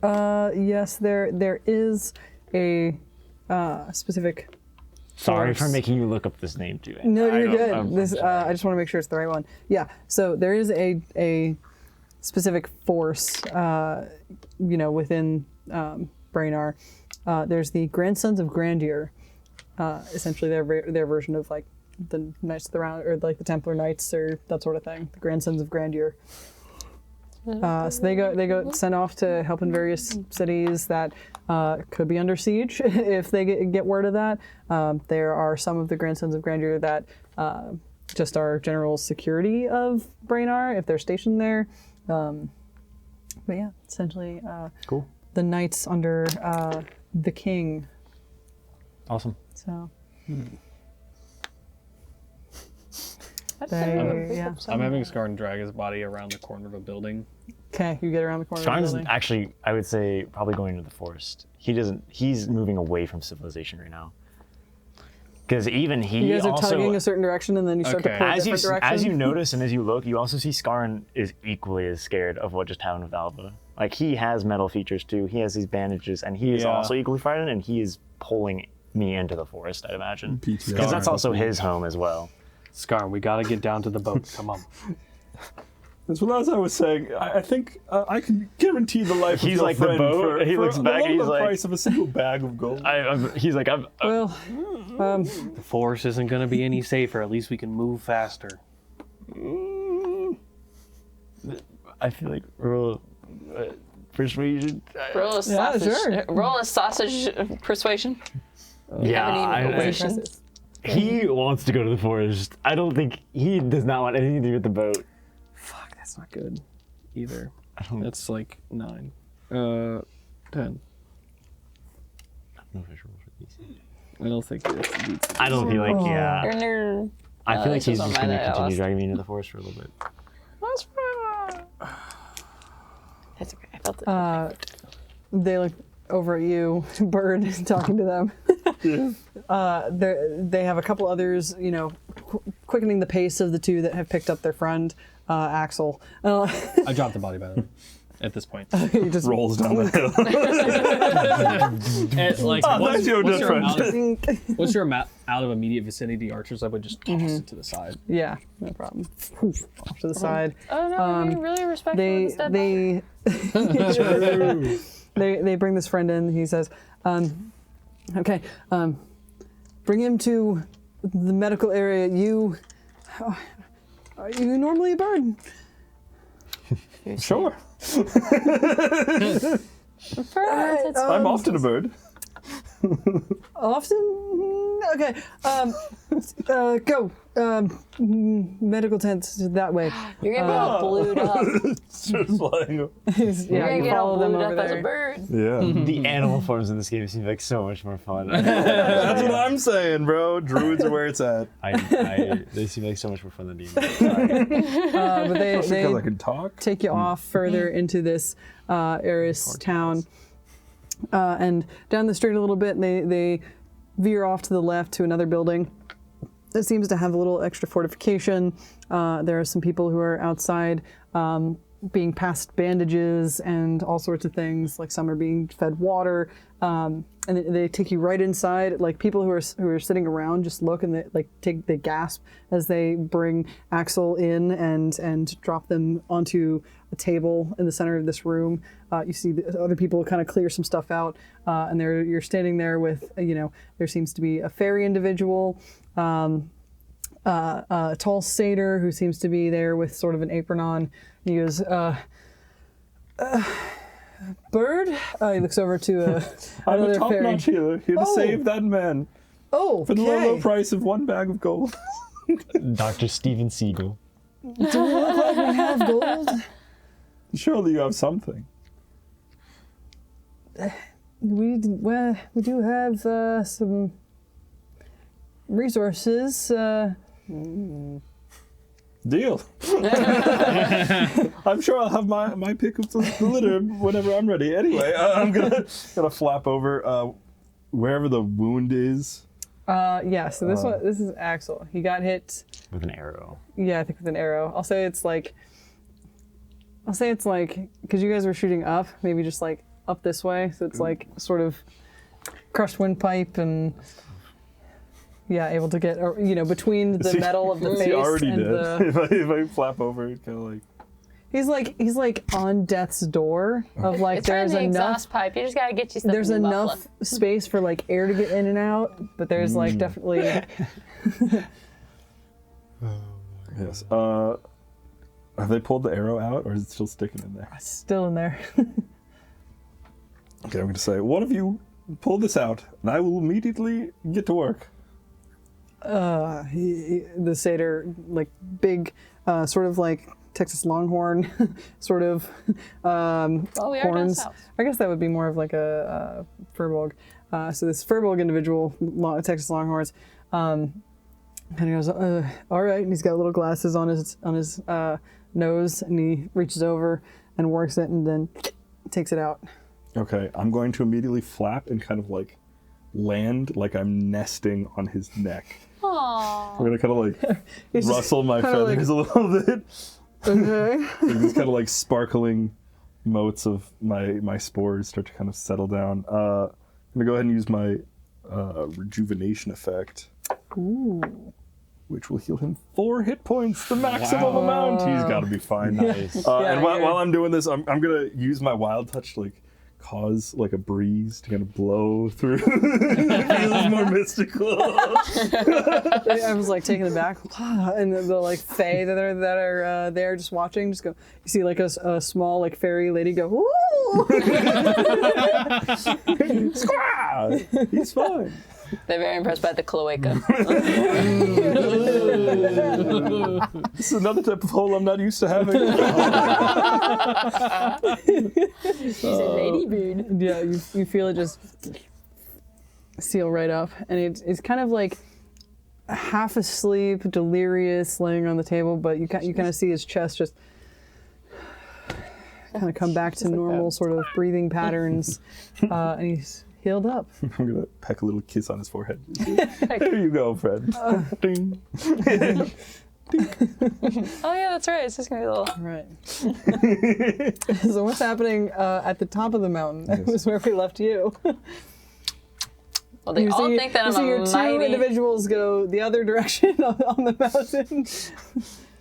Yes, there is a specific. Sorry force. for making you look up this name too. No, I you're don't- good. I'm This sorry. I just want to make sure it's the right one. Yeah. So there is a specific force, within Braynar. There's the Grandsons of Grandeur, essentially their version of like the Knights of the Round, or like the Templar Knights, or that sort of thing. The Grandsons of Grandeur. So they go sent off to help in various cities that could be under siege if they get word of that. There are some of the Grandsons of Grandeur that just are general security of Braynar if they're stationed there. But yeah, essentially Cool. the knights under the king. Awesome. So Yeah. I'm having Scarn drag his body around the corner of a building. okay, you get around the corner of the Scarn's building. actually, I would say, probably going into the forest. He's moving away from civilization right now. Because even he You guys are also, tugging a certain direction, and then you start to Okay. pull a as you different direction. as you notice and as you look, you also see Scarn is equally as scared of what just happened with Alba. Like, he has metal features too. He has these bandages, and he is Yeah. also equally frightened. And he is pulling me into the forest, I'd imagine. PTSD. Because that's also his home as well. Scarn, we gotta get down to the boat. Come on. Well, as I was saying, I think I can guarantee the life of He's your like the friend boat, for, he for looks the back and low he's like- price of a single bag of gold. He's like, well, The forest isn't gonna be any safer. At least we can move faster. I feel like roll persuasion. Roll a sausage. sure. Roll a sausage persuasion. Yeah, he wants to go to the forest. I don't think he does not want anything to do with the boat. Fuck, that's not good either. don't- That's like 9. 10. I don't think it beats it. I don't feel like, yeah. Nerd. I feel like this he's was just on going my to list. continue dragging me into the forest for a little bit. That's okay. I felt it. they look over at you, Bird, talking to them. They have a couple others, quickening the pace of the two that have picked up their friend, Axel. I dropped the body by the way. At this point. He just Rolls down the hill. And, like, that's your difference. What's your out of immediate vicinity archers? I would just toss it to the side. Yeah, no problem. Poof, off to the side. Oh no, you're really respectful of this dead body. They bring this friend in. He says, "Okay, bring him to the medical area. Are you normally a bird?" Sure. It's I'm often a bird. Often? Okay. Go. Medical tent that way. You're gonna be all blued up. Just flying. You're Yeah, gonna you get all follow them blued over up as a there. bird. Yeah. The animal forms in this game seem like so much more fun. That's what I'm saying, bro. Druids are where it's at. They seem like so much more fun than D&D. But they Because I can talk. take you off further into this Eris town. And down the street a little bit, they veer off to the left to another building that seems to have a little extra fortification. There are some people who are outside being passed bandages and all sorts of things. Like some are being fed water, and they take you right inside. Like people who are sitting around just look and they gasp as they bring Axel in and drop them onto a table in the center of this room. You see the other people kind of clear some stuff out, and you're standing there with there seems to be a fairy individual. A tall satyr who seems to be there with sort of an apron on. He goes, Bird? He looks over to I'm a another fairy. top-notch healer, here to Oh. save that man Oh, for the low, low okay. price of 1 bag of gold. Dr. Steven Siegel. Do we look like we have gold? Surely you have something. We do have some resources. Deal. I'm sure I'll have my pick of the litter whenever I'm ready. Anyway, I'm gonna flap over wherever the wound is. Yeah. So this is Axel. He got hit. With an arrow. Yeah, I think with an arrow. I'll say it's like because you guys were shooting up, maybe just like up this way. So it's like sort of crushed windpipe and. Yeah, able to get between the metal of the face Is he already and dead? the. If I flap over, it's kind of like. He's like on death's door of like It's right in there's the enough. exhaust pipe. You just gotta get you something. There's to muffle enough space for like air to get in and out, but there's like definitely. Yes. Have they pulled the arrow out, or is it still sticking in there? Still in there. Okay, I'm going to say, one of you pull this out, and I will immediately get to work. The satyr, like big, sort of like Texas Longhorn, sort of we are down horns. south. I guess that would be more of like a furbolg. So this furbolg individual, Texas Longhorns, kind of goes, all right, and he's got little glasses on his nose, and he reaches over and works it, and then takes it out. Okay, I'm going to immediately flap and kind of like land like I'm nesting on his neck. Aww. I'm going to kind of like He's just rustle my kinda feathers a little bit. Okay. These kind of like sparkling motes of my spores start to kind of settle down. I'm gonna go ahead and use my rejuvenation effect, which will heal him 4 hit points, the maximum amount. He's got to be fine. Nice. And while I'm doing this, I'm gonna use my wild touch to like cause like a breeze to kind of blow through. It feels more mystical. I was like taken aback, and the like fae that are there just watching, just go. You see like a small like fairy lady go, "Ooh!" Squaw! He's fine. They're very impressed by the cloaca. This is another type of hole I'm not used to having. She's a ladybird. Yeah, you feel it just seal right up, and it's kind of like half asleep, delirious, laying on the table, but you kind of see his chest just kind of come back to normal sort of breathing patterns, and he's healed up. I'm gonna peck a little kiss on his forehead. There you go, friend. Ding. Oh yeah, that's right. It's just gonna be a little. Right. So what's happening at the top of the mountain? It was where we left you. Well, they all think that you I'm see a your two mighty. individuals go the other direction on the mountain.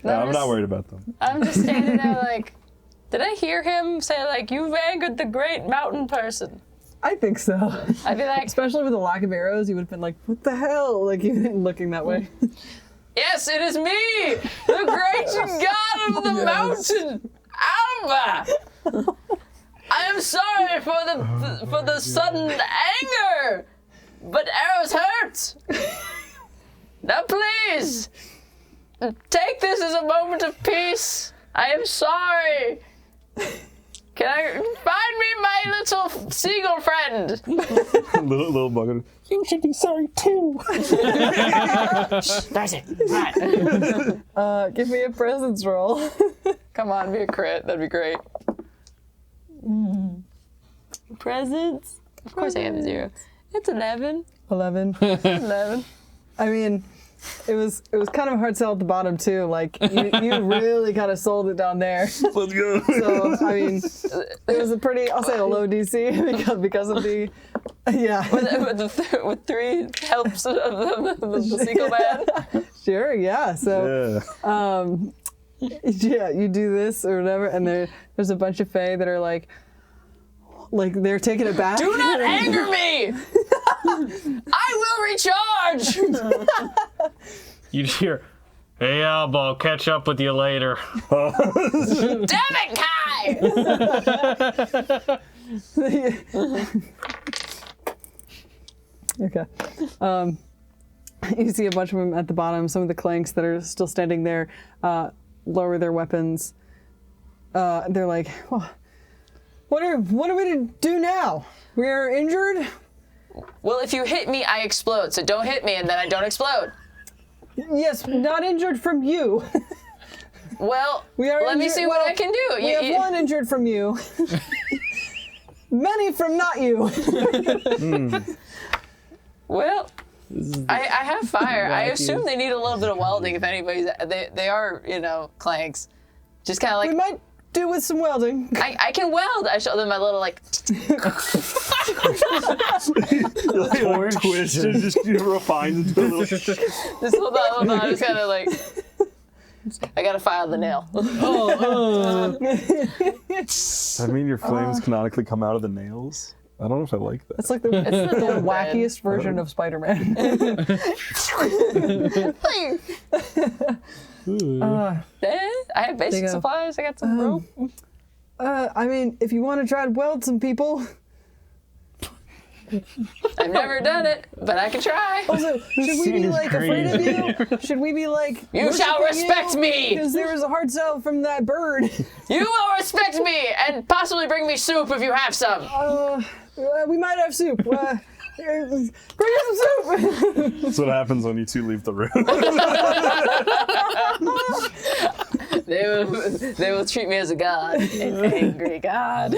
No, I'm not worried about them. I'm just standing there like, did I hear him say like, "You've angered the great mountain person"? I think so. I'd be like, Especially with the lack of arrows, you would have been like, what the hell? Like, you looking that way. yes, it is me, the great god of the mountain, Alba. I am sorry for the sudden anger, but arrows hurt. Now please, take this as a moment of peace. I am sorry. Can I find me my little seagull friend? little bugger. You should be sorry too. That's it. Right. Give me a presence roll. Come on, be a crit. That'd be great. Presents? Of course I have a 0. It's 11. 11. 11. I mean, it was kind of a hard sell at the bottom too. Like you really kind of sold it down there. Let's go. So I mean, it was a pretty, I'll say a low DC because of the, yeah. with 3 helps of the single man. Sure, yeah. So yeah, you do this or whatever, and there's a bunch of Fae that are like they're taking it back. Do not anger me! I will recharge! You just hear, "Hey, Alba, I'll catch up with you later." Damn it, Kai! Okay. You see a bunch of them at the bottom. Some of the clanks that are still standing there lower their weapons. They're like, well, what are we to do now? We are injured? Well, if you hit me, I explode. So don't hit me, and then I don't explode. Yes, not injured from you. Well, Let let me see what I can do. We have one injured from you. Many from not you. Well, I have fire. I assume they need a little bit of welding if anybody's... They are, clanks. Just kind of like... We might do with some welding. I can weld. I show them my little, like... Twist and just refines into a little... Just hold on. I just kind of like... I gotta file the nail. Does that mean your flames canonically come out of the nails? I don't know if I like that. It's like the wackiest version of Spider-Man. I have basic supplies. I got some rope. I mean, if you want to try to weld some people... I've never done it, but I can try. Also, should we be like afraid of you? Should we be like, You shall respect me! Because there was a hard sell from that bird. You will respect me and possibly bring me soup if you have some. We might have soup. Bring us some soup. That's what happens when you two leave the room. They will treat me as a god, an angry god.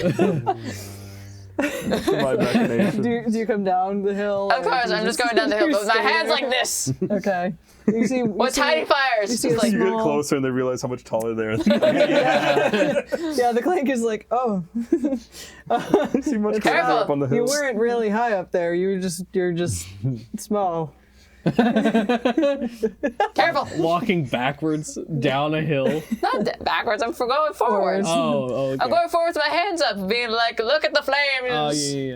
My machination. Do you come down the hill? Of course, I'm just going down the hill, but my hands like this. Okay. You see, With tiny fires. see Just a like, You get small- closer and they realize how much taller they are. Yeah, the clank is like, oh. See much Careful. closer up on the You hill. weren't really high up there. You're just small. careful. Walking backwards down a hill. Not backwards, I'm going forwards. Oh, okay. I'm going forwards with my hands up, being like, look at the flames. Oh, yeah.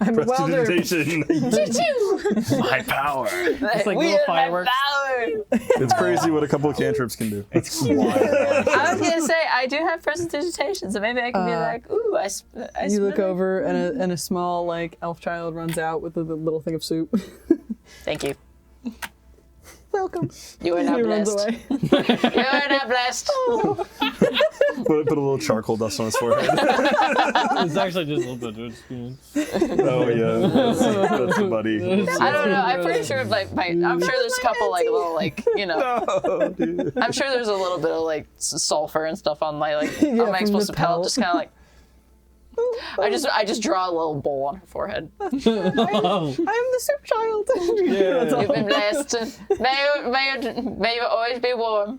I'm a welder. Prestidigitation. My power. It's like little fireworks. It's crazy what a couple of cantrips can do. It's wild. I was gonna say I do have prestidigitation, so maybe I can be like, ooh, I You look split it. over and a small like elf child runs out with a little thing of soup. Thank you. Welcome. You are not He runs blessed. away. You are not blessed. Put a little charcoal dust on his forehead. It's actually just a little bit of spoon. Oh yeah, that's buddy. I don't know. I'm pretty sure I'm sure there's a couple like little like Oh, dude. I'm sure there's a little bit of like sulfur and stuff on my on my from the explosive pellet. pelt. Just kind of like. I just draw a little bowl on her forehead. I am the soup child. Yeah. You've been blessed. May you always be warm.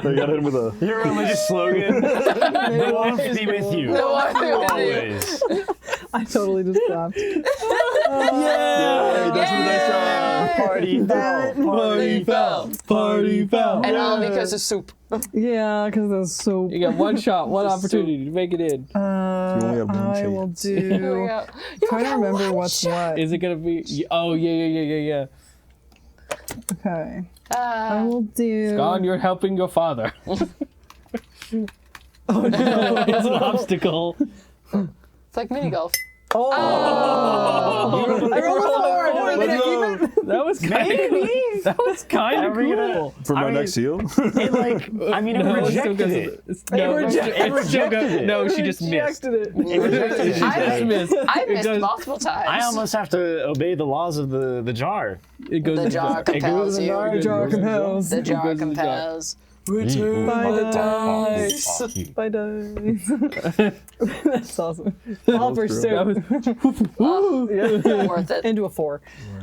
They got him with a. Your religious slogan. The warmth be with you. The warmth be with you. Always. I totally just stopped. Yeah, he does a nice job. Party foul. Party foul. Party foul. And all because of soup. Yeah, because that's soup. You got one shot, one opportunity to make it in. You only have one I will chance. Here we do. go. Trying to remember what's what. Is it gonna be? Oh yeah. Okay. I will do. Gone, you're helping your father. Oh no. It's an obstacle. It's like mini golf. Oh. I rolled a 4. Did I keep it? That was kind of cool. For my I mean- next heal? It like, I mean, it No, it still rejected doesn't- it. No, rejected it's still rejected good. it. No, she just missed. Rejected it. It rejected it. She just missed. I It missed goes- multiple times. I almost have to obey the laws of the jar. It goes. The jar compels you. The jar compels. The jar goes in the jar. compels. Return By the the dice. By dice. That's awesome. Oliver's too. Worth it. Into a 4.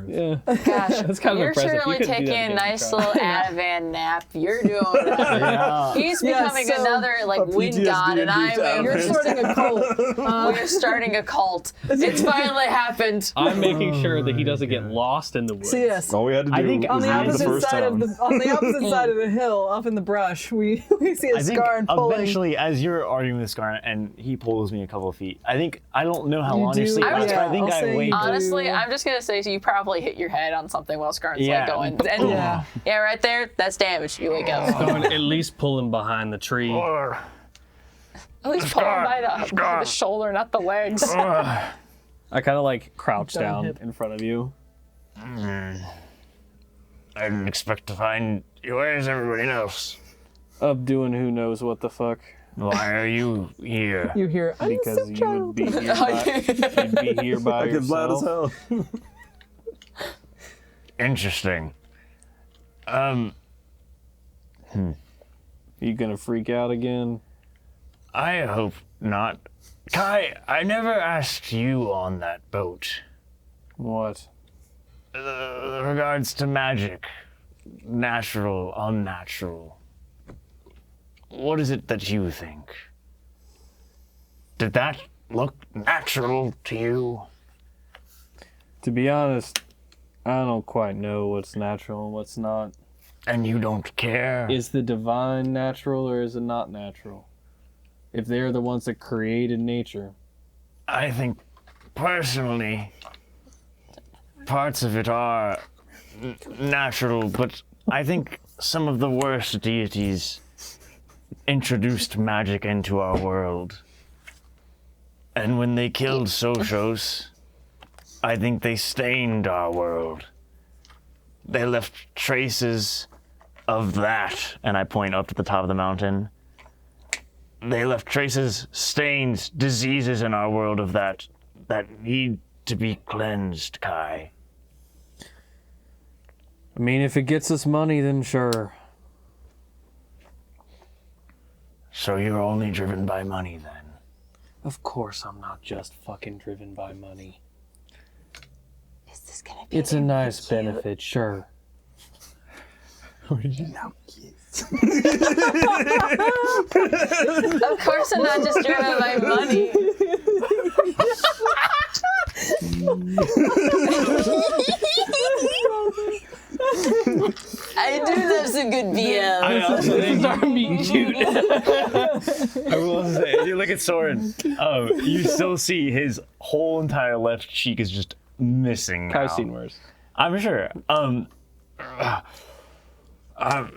Yeah. Gosh, That's kind of you're impressive. You certainly couldn't do taking that a again, nice Kyle. little Ativan nap. You're doing right. He's becoming so another wind PTSD god, and induced I'm. You're starting a cult. We're starting a cult. It's finally happened. I'm making sure that he doesn't get lost in the woods. So yes, All we had to do I think on was the leave the opposite first side town. on the opposite side of the hill, off in the brush, we see a I think Scar and pulling. eventually, as you're arguing with Scar and he pulls me a couple of feet, I don't know how You long do, your sleep lasts, but I yeah, think I'll I say wait. you do. Honestly, I'm just gonna say, so you probably hit your head on something while Scar's Yeah. going. And Yeah. right there, that's damage. You wake up. Going at least pull him behind the tree. At least pull him by the shoulder, not the legs. I kind of crouch Down down hip. in front of you. I didn't expect to find you. Where's everybody else? Up doing who knows what the fuck. Why are you here? You hear, I'm Because so you would be here you'd be here by I get loud as yourself. hell. Interesting. You gonna freak out again? I hope not. Kai, I never asked you on that boat. What? Regards to magic. Natural, unnatural. What is it that you think? Did that look natural to you? To be honest, I don't quite know what's natural and what's not. And you don't care? Is the divine natural or is it not natural? If they're the ones that created nature. I think, personally, parts of it are natural, but I think some of the worst deities introduced magic into our world. And when they killed Soshos, I think they stained our world. They left traces of that, and I point up to the top of the mountain. They left traces, stains, diseases in our world of that need to be cleansed, Kai. I mean, if it gets us money, then sure. So you're only driven by money then? Of course I'm not just fucking driven by money. Is this gonna be? It's a nice benefit, sure. Of course, I'm not just driven by money. I do love some good BL. I also think Start being cute. I will say, if you look at Søren, you still see his whole entire left cheek is just missing now. I've seen worse. I'm sure.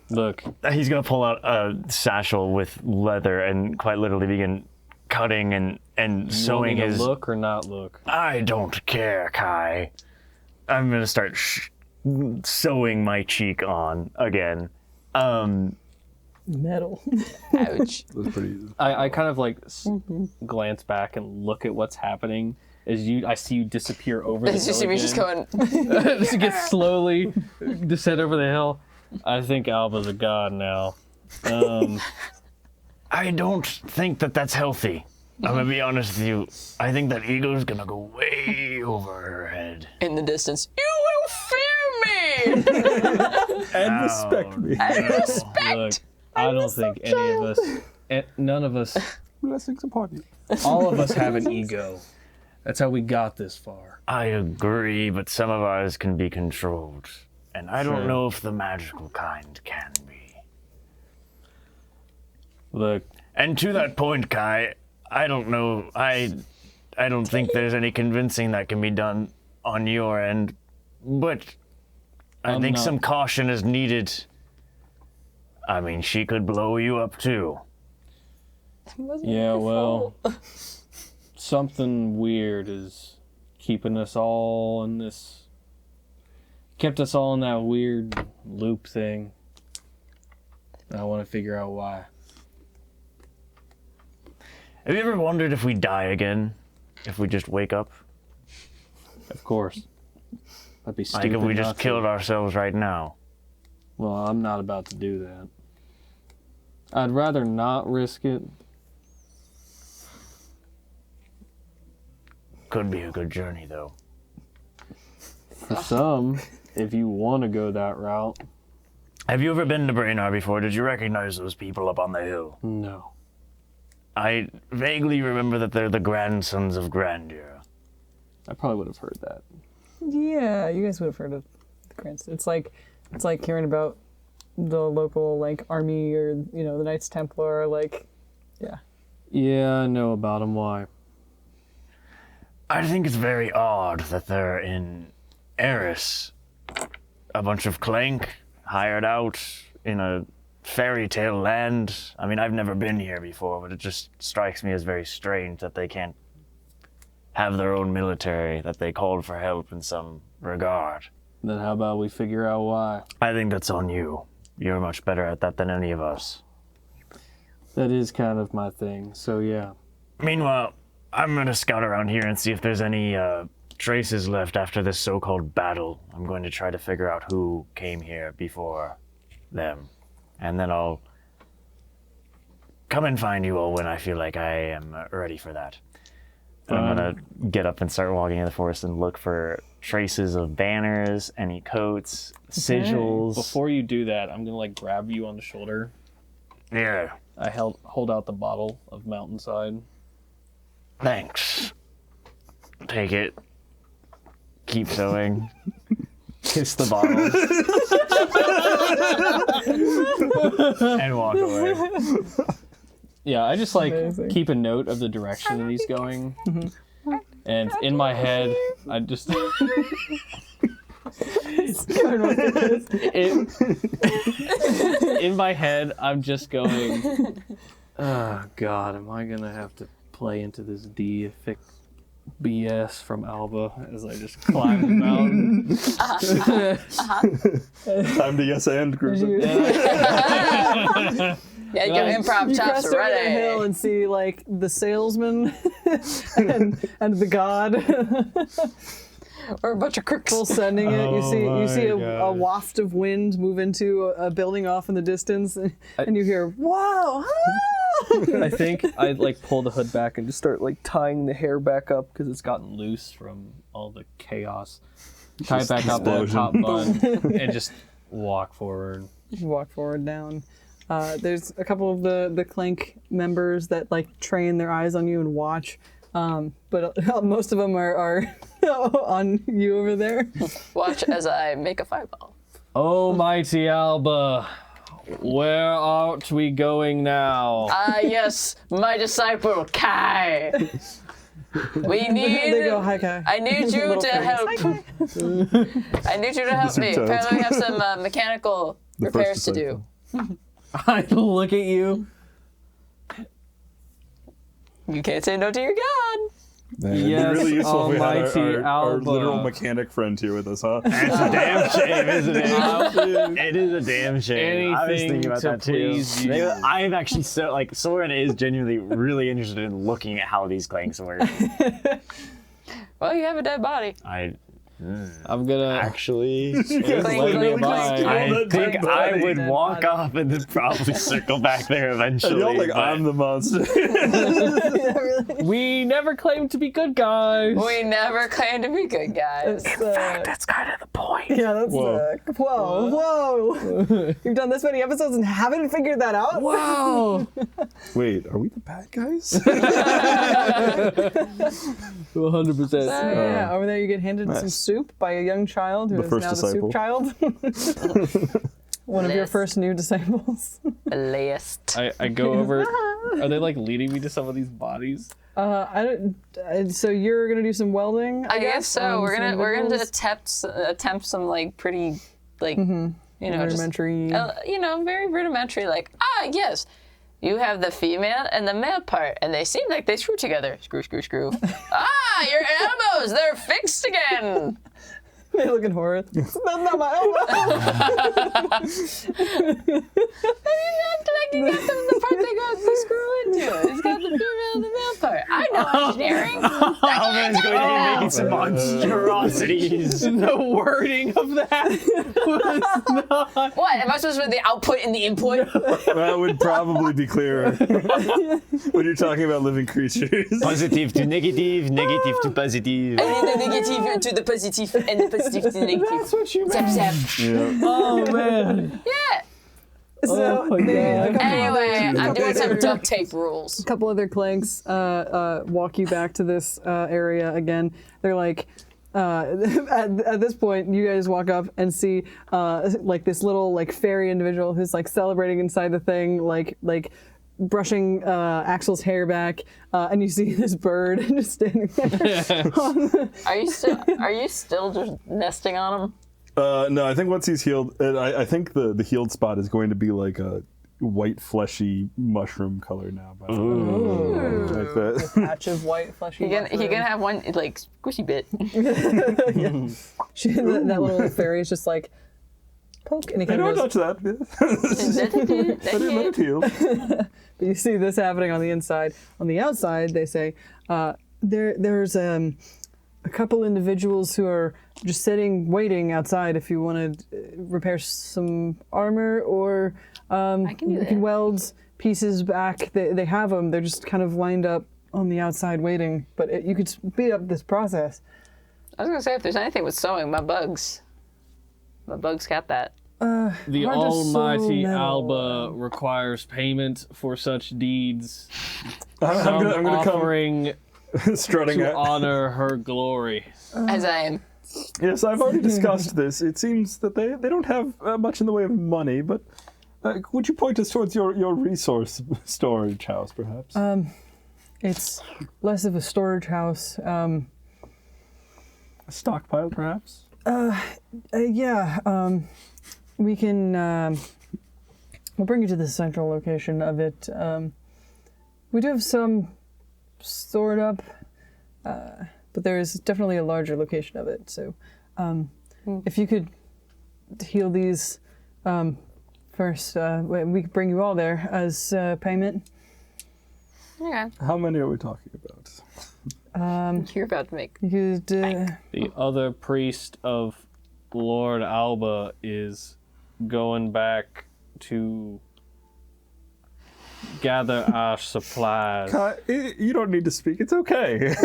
Look, He's gonna pull out a satchel with leather and quite literally begin cutting and sewing you want me to his. look or not look? I don't care, Kai. I'm gonna start sewing my cheek on again. metal. Ouch. It was pretty easy. I kind of glance back and look at what's happening as I see you disappear over the It's just hill me just again. going. Just get slowly descend over the hill. I think Alba's a god now. I don't think that that's healthy. I'm gonna be honest with you. I think that ego's gonna go way over her head. In the distance, you will fear me. And respect me. Look, I don't think any of us, none of us, Blessings upon you. all of us have an ego. That's how we got this far. I agree, but some of ours can be controlled. And I Sure. don't know if the magical kind can be. Look, And to that point, Kai, I don't know. I don't think there's any convincing that can be done on your end. But I I'm think not- some caution is needed. I mean, she could blow you up too. yeah, well, something weird is keeping us all in this, kept us all in that weird loop thing. I want to figure out why. Have you ever wondered if we die again? If we just wake up? Of course. That'd be Like stupid. if we just not to. killed ourselves right now? Well, I'm not about to do that. I'd rather not risk it. Could be a good journey, though. For some, if you want to go that route. Have you ever been to Braynar before? Did you recognize those people up on the hill? No. I vaguely remember that they're the grandsons of Grandeur. I probably would have heard that. Yeah, you guys would have heard of the Grants. It's like hearing about the local like army or the Knights Templar. Like, yeah. Yeah, I know about them. Why? I think it's very odd that they're in Eris. A bunch of Clank hired out in a fairy tale land. I mean, I've never been here before, but it just strikes me as very strange that they can't have their own military, that they called for help in some regard. Then how about we figure out why? I think that's on you. You're much better at that than any of us. That is kind of my thing, so yeah. Meanwhile, I'm gonna scout around here and see if there's any traces left after this so-called battle. I'm going to try to figure out who came here before them. And then I'll come and find you all when I feel like I am ready for that. And I'm gonna get up and start walking in the forest and look for traces of banners, any coats, sigils. Before you do that, I'm gonna grab you on the shoulder. Yeah. I hold out the bottle of Mountainside. Thanks. Take it. Keep sewing. Kiss the bottle. And walk away. Yeah, I just Amazing. keep a note of the direction that he's going. And in my head, I just in my head, I'm just going, oh God, am I gonna have to play into this deific BS from Alba as I just climb the mountain? Time to yes and Griffin. Yeah, your improv You chops crest are over the hill ready. and see like the salesman and the god Or a bunch of crooks. full sending it. You Oh see my a gosh. waft of wind move into a building off in the distance, and you hear "Wow!" I think I pull the hood back and just start tying the hair back up because it's gotten loose from all the chaos. Tie it back up on the top bun and just walk forward. You walk forward down. There's a couple of the Clank members that train their eyes on you and watch, but most of them are on you over there. Watch as I make a fireball. Oh, mighty Alba, where art we going now? Ah, yes, my disciple Kai. We need. They go, "Hi, Kai." I need you Little to friends. help. I need you to help me. Lizard toads. Apparently, we have some mechanical The first repairs to do. I look at you. You can't say no to your god. Man, it'd Yes, be really useful if we had almighty our Alba. literal mechanic friend here with us, huh? It's a damn shame, isn't it? It is a damn shame. I was Anything thinking about to that too. please you. I am actually Søren is genuinely really interested in looking at how these clanks work. Well, you have a dead body. I'm gonna Actually, Clink, let me clink, by. clink. I Dead think I body. would Dead walk body. off and then probably circle back there eventually. Y'all but I'm the monster. We never claimed to be good guys. We never claim to be good guys. that's kind of the point. Yeah, that's Whoa. whoa. You've done this many episodes and haven't figured that out? Wow. Wait, are we the bad guys? 100%. Yeah, over there you get handed some Nice. soup by a young child who The is first now disciple. the soup child. One of your Blessed. first new disciples. Blessed. I go over. Are they leading me to some of these bodies? So you're gonna do some welding? I guess so. on We're some gonna individuals? attempt some pretty just Rudimentary. very rudimentary. Yes, you have the female and the male part, and they seem like they screw together. Screw, screw, screw. Your elbows—they're fixed again. They look in horror. That's not my elbow. You got the part that goes the screw into it. It's got the female and the male part. I know engineering. Alba is going to be making some monstrosities. The wording of that was not. What? Am I supposed to put the output in the input? That would probably be clearer when you're talking about living creatures. Positive to negative, negative to positive. And then the negative to the positive, and the positive to the negative. That's what you Zap, meant. zap. Yeah. Oh man. Yeah. So my they, God. Anyway, I'm doing some duct tape rules. a couple other clanks walk you back to this area again. They're like, at this point, you guys walk up and see like this little like fairy individual who's like celebrating inside the thing, like brushing Axel's hair back, and you see this bird just standing there. Are you still just nesting on him? No, I think once he's healed, I think the healed spot is going to be like a white, fleshy mushroom color now. By the way. Like that. Patch of white fleshy. He mushroom. gonna have one like squishy bit. That little fairy is just like poke, and he Hey, kind of don't goes. touch that. I didn't let it heal. But you see this happening on the inside. On the outside, they say there's a couple individuals who are just sitting, waiting outside. If you want to repair some armor or I can do you that. can weld pieces back. They have them. They're just kind of lined up on the outside waiting. But you could speed up this process. I was gonna say if there's anything with sewing, my bugs got that. The Hard to almighty sew metal. Alba requires payment for such deeds. I'm gonna come Offering strutting to out. honor her glory. As I am. Yes, I've already discussed this. It seems that they don't have much in the way of money, but would you point us towards your resource storage house, perhaps? It's less of a storage house. A stockpile, perhaps? Yeah. We can. We'll bring you to the central location of it. We do have some stored up, but there is definitely a larger location of it. So, if you could heal these first, we could bring you all there as payment. Okay. How many are we talking about? You're about to make. You could. The other priest of Lord Alba is going back to gather our supplies. You don't need to speak. It's okay. Did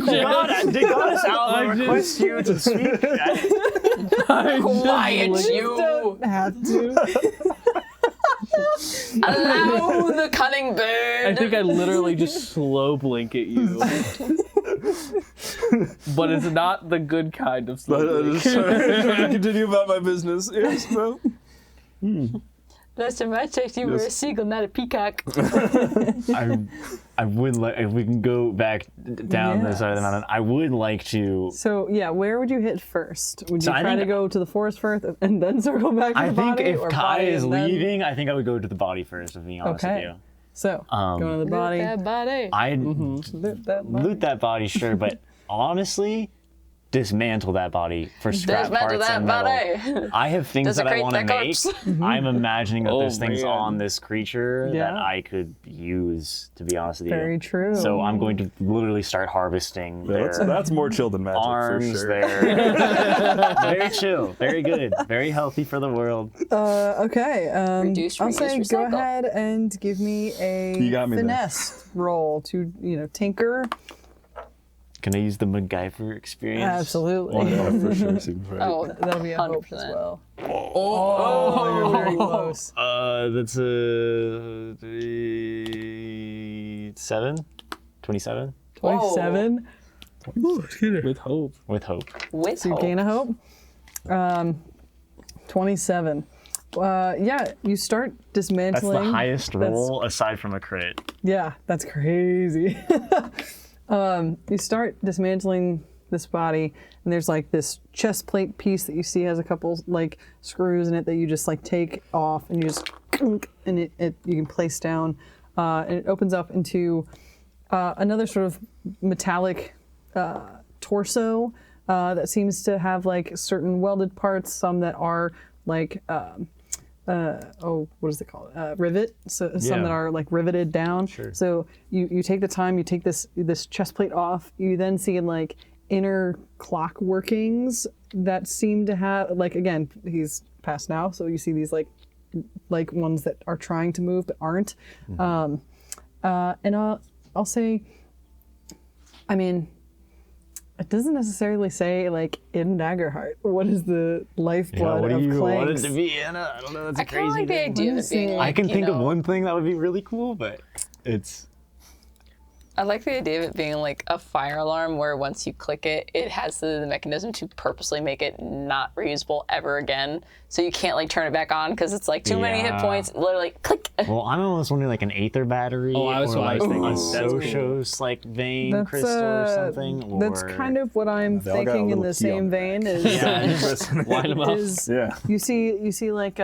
Goddess Alba request you to speak? Quiet, you! Don't have to. Allow the cunning bird! I think I literally just slow blink at you. But it's not the good kind of slow blink. Trying to continue about my business. Yes, well. Last time I checked, you were a seagull, not a peacock. I would like, if we can go back down the side of the mountain, I would like to. So yeah, where would you hit first? Would you So I try to think- go to the forest first and then circle back to I the think body? if or Kai body is and then- leaving, I think I would go to the body first, if being honest Okay. with you. So go to the body. That body. I'd Loot that body. loot that body, sure, but honestly, dismantle that body for scrap Dismantle parts that and metal. body. I have things that I Desecrate want to that make. corpse. I'm imagining that Oh, there's things man. on this creature that Yeah. I could use, to be honest with you. Very true. So I'm going to literally start harvesting their That's more chill than magic, arms, for sure. their very chill, very good, very healthy for the world. Okay. Reduce, I'll reuse, say go recycle. ahead and give me a You got me there. finesse roll to tinker. Can I use the MacGyver experience? Absolutely. Oh, yeah, for sure. Seems right. Oh, That'll be a hope as 100%. well. Oh, you're very close. That's a 27? 27. With hope. With hope. With So you hope. gain a hope. 27. Yeah, you start That's dismantling. the highest roll aside from a crit. Yeah, that's crazy. You start dismantling this body, and there's like this chest plate piece that you see has a couple like screws in it that you just like take off, and you just and it you can place down, and it opens up into another sort of metallic torso that seems to have like certain welded parts, some that are like what is it called? Rivet. So some Yeah. that are like riveted down. Sure. So you take the time, you take this chest plate off. You then see like inner clock workings that seem to have like, again, he's passed now, so you see these like ones that are trying to move but aren't. And I'll say, I mean, it doesn't necessarily say like in Daggerheart. What is the lifeblood what do of you want it Clanks? to be, Anna? I don't know. That's I a kind of crazy like the thing. idea of it being like, I can you think of know, one thing that would be really cool, but it's I like the idea of it being like a fire alarm where once you click it, it has the mechanism to purposely make it not reusable ever again. So you can't like turn it back on because it's like too many hit Yeah. points. Literally click. well, I'm almost wondering like an aether battery Oh, that's or what I like was a thinking. That's cool. Sochos like vein That's, crystal or something. Or... That's kind of what I'm They all got a thinking in little the key on same their vein back. is, Yeah, line them up. is Yeah. you see like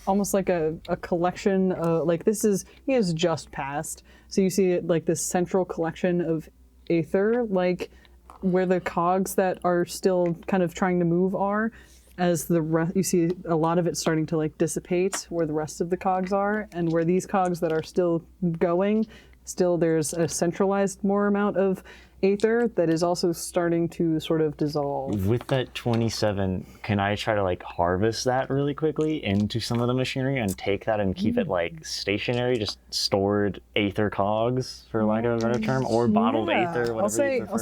almost like a collection of like he has just passed, so you see it like this central collection of aether, like where the cogs that are still kind of trying to move are, as you see a lot of it starting to like dissipate where the rest of the cogs are, and where these cogs that are still going, still there's a centralized more amount of aether that is also starting to sort of dissolve. With that 27, can I try to like harvest that really quickly into some of the machinery and take that and keep it like stationary, just stored aether cogs, for lack of a better term, or bottled aether, whatever you prefer?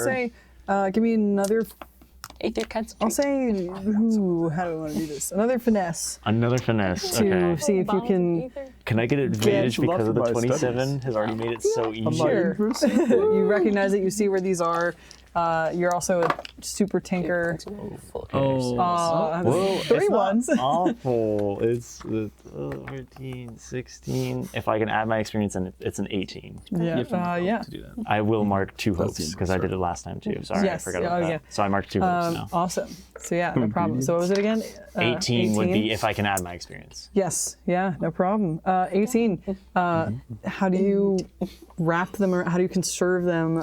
I'll say, give me another. Aether cuts. I'll say, ooh, how do I want to do this? Another finesse Another finesse. to Okay. see if you can. Can I get advantage Get because of the love for my 27 studies. has already made it so easy? Sure. You recognize it. You see where these are. You're also a super tinker. Oh, Whoa, Three it's ones. not awful. It's 13, 16. If I can add my experience, and it's an 18. Yeah. Yeah. to do that. I will mark 2 hopes seems because I did it last time too. Sorry, Yes, I forgot about oh, that. yeah. So I marked 2 hopes now. Awesome. So yeah, no problem. So what was it again? 18 would be if I can add my experience. Yes. Yeah. No problem. 18. How do you wrap them, or how do you conserve them?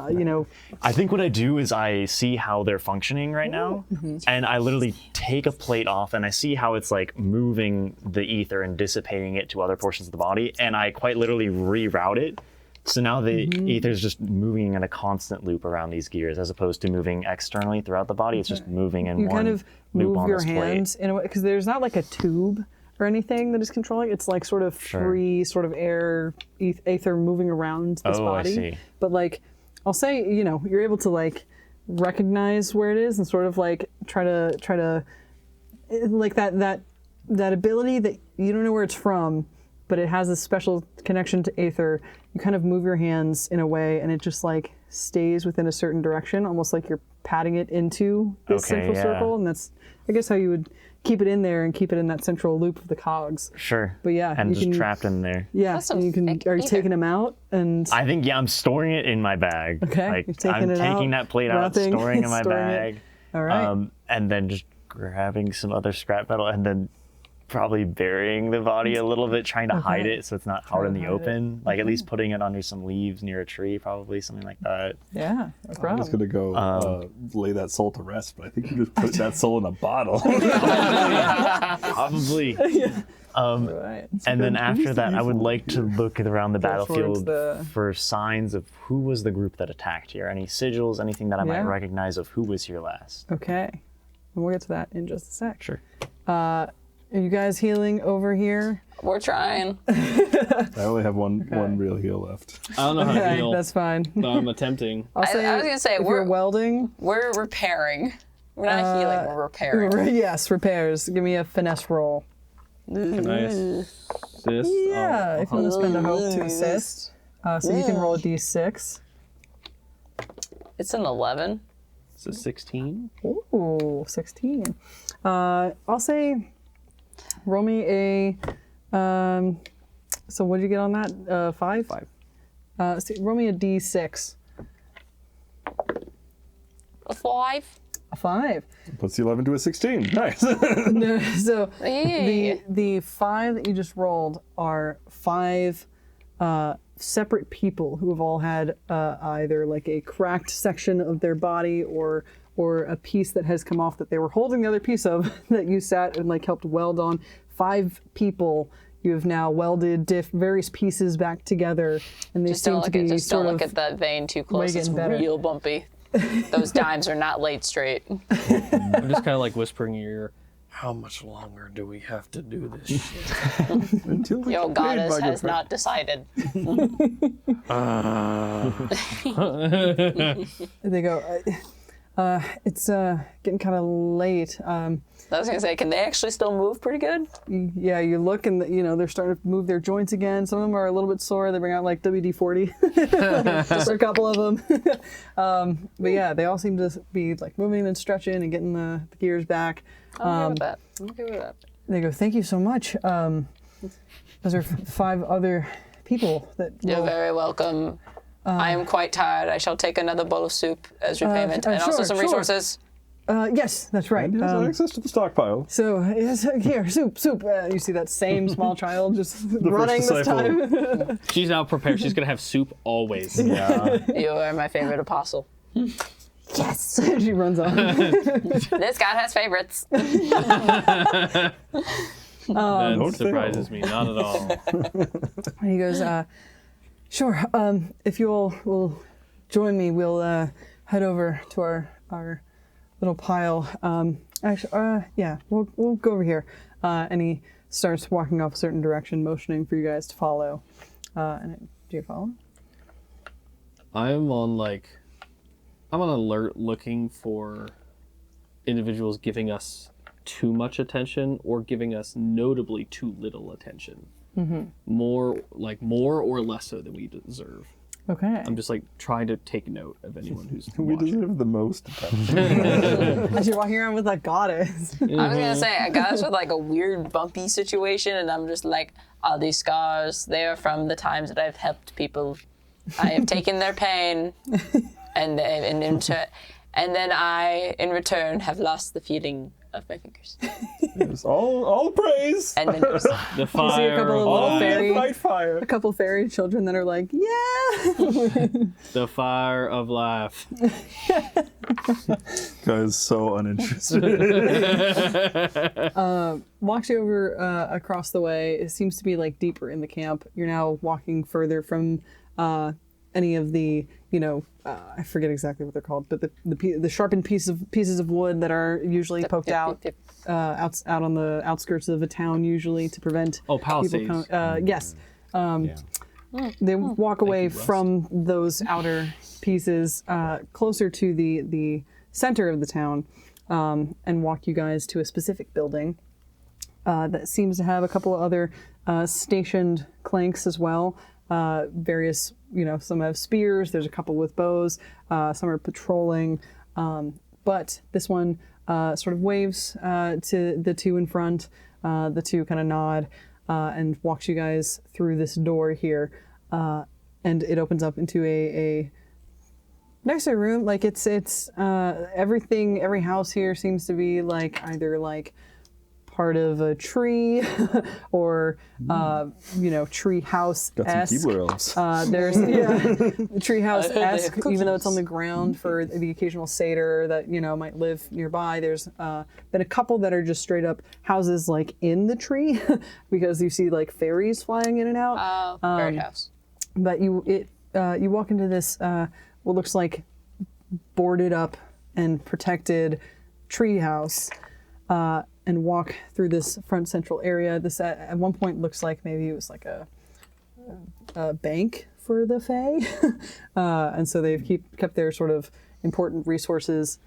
I think what I do is I see how they're functioning right now, and I literally take a plate off and I see how it's like moving the ether and dissipating it to other portions of the body, and I quite literally reroute it. So now the ether is just moving in a constant loop around these gears, as opposed to moving externally throughout the body. It's just moving in You one kind of loop move on your this hands in a way, because there's not like a tube or anything that is controlling. It's like sort of free, sort of air, aether moving around this Oh, I body. see. But like, I'll say, you're able to like recognize where it is and sort of like try to like that ability that you don't know where it's from, but it has a special connection to aether. You kind of move your hands in a way, and it just like stays within a certain direction, almost like you're patting it into this Okay, central yeah. circle, and that's, I guess, how you would keep it in there and keep it in that central loop of the cogs. Sure. But yeah, and you just can- trapped in there. Yeah, That's some and you can. thick Are you ether. taking them out? And I think I'm storing it in my bag. Okay, Like, you're taking I'm it taking out, that plate out, wrapping, storing it in my storing it. bag. all right. And then just grabbing some other scrap metal and then probably burying the body a little bit, trying to hide it so it's not out in the hide it. open. Like at least putting it under some leaves near a tree, probably something like that. yeah, no I was problem. gonna go lay that soul to rest, but I think you just put that soul in a bottle. Probably. All right. And then after that, I would like to look around the towards battlefield the- for signs of who was the group that attacked here. Any sigils, anything that I might Yeah. recognize of who was here last. Okay, and we'll get to that in just a sec. Sure. Are you guys healing over here? We're trying. I only have one real heal left. I don't know how to Okay, heal, that's fine. but I'm attempting. I'll say, I was gonna say, if we're- you're welding. We're repairing. We're not healing. We're repairing. Yes, repairs. Give me a finesse roll. Can I assist? Yeah, if you want to spend a hope to Yes. assist. So you can roll a d6. It's an 11. It's a 16. Ooh, 16. I'll say, roll me a. So what did you get on that? 5? 5. So roll me a d6. A 5. A 5. Plus the 11 to a 16. Nice. No, so Hey. the 5 that you just rolled are 5 separate people who have all had either like a cracked section of their body or a piece that has come off that they were holding the other piece of that you sat and like helped weld on. 5 people. You have now welded various pieces back together, and they Just seem don't to look be at just sort don't look of at that vein too close. It's getting better. real bumpy. Those dimes are not laid straight. I'm just kind of like whispering in your ear, how much longer do we have to do this shit? Until we Your get paid goddess by has Griffin. not decided. They go, it's getting kind of late. I was gonna say, can they actually still move pretty good? Yeah, you look and they're starting to move their joints again. Some of them are a little bit sore. They bring out like WD-40, just a couple of them. But yeah, they all seem to be like moving and stretching and getting the gears back. I'm okay with that. I'm okay with that. They go, thank you so much. Those are 5 other people that You're will... very welcome. I am quite tired. I shall take another bowl of soup as repayment, and also sure, some sure. resources. Yes, that's right. And he has access to the stockpile. So, yes, here, soup. You see that same small child just running first this disciple. time. She's out prepared. She's going to have soup always. Yeah. You are my favorite apostle. Yes! She runs on. This guy has favorites. That Don't surprises fail. me. Not at all. And he goes, sure, if you all will join me, we'll head over to our little pile. Actually, yeah, we'll go over here. And he starts walking off a certain direction, motioning for you guys to follow. Do you follow? I'm on alert looking for individuals giving us too much attention or giving us notably too little attention. Mm-hmm. More or less so than we deserve. Okay. I'm just like trying to take note of anyone who's We watching. deserve the most attention. As you're walking around with that goddess. I was gonna say, I got us with like a weird bumpy situation, and I'm just like, all these scars, they are from the times that I've helped people. I have taken their pain, and then I, in return, have lost the feeling of my fingers. It's all praise. And then there's The You see a fire, couple of All little fairy, light fire. a couple fairy children that are like, yeah. the fire of life. Guy's so uninterested. Walks you over across the way. It seems to be like deeper in the camp. You're now walking further from any of the, I forget exactly what they're called, but the sharpened pieces of wood that are usually poked out out on the outskirts of a town, usually to prevent Palisades. yes. Yeah. They walk away you, Russ. from those outer pieces closer to the center of the town and walk you guys to a specific building that seems to have a couple of other stationed clanks as well. Various, some have spears, there's a couple with bows, some are patrolling, but this one sort of waves to the 2 in front, the 2 kind of nod, and walks you guys through this door here, and it opens up into a nicer room. Like it's everything, every house here seems to be like either like part of a tree or tree house Got some esque. Keebler elves. There's tree house I heard they esque, have even though it's on cookies. the ground for the occasional satyr that might live nearby. There's been a couple that are just straight up houses like in the tree because you see like fairies flying in and out. Fairy house. But you walk into this what looks like boarded up and protected tree house. And walk through this front central area. This at one point looks like maybe it was like a bank for the Fae, and so they've kept their sort of important resources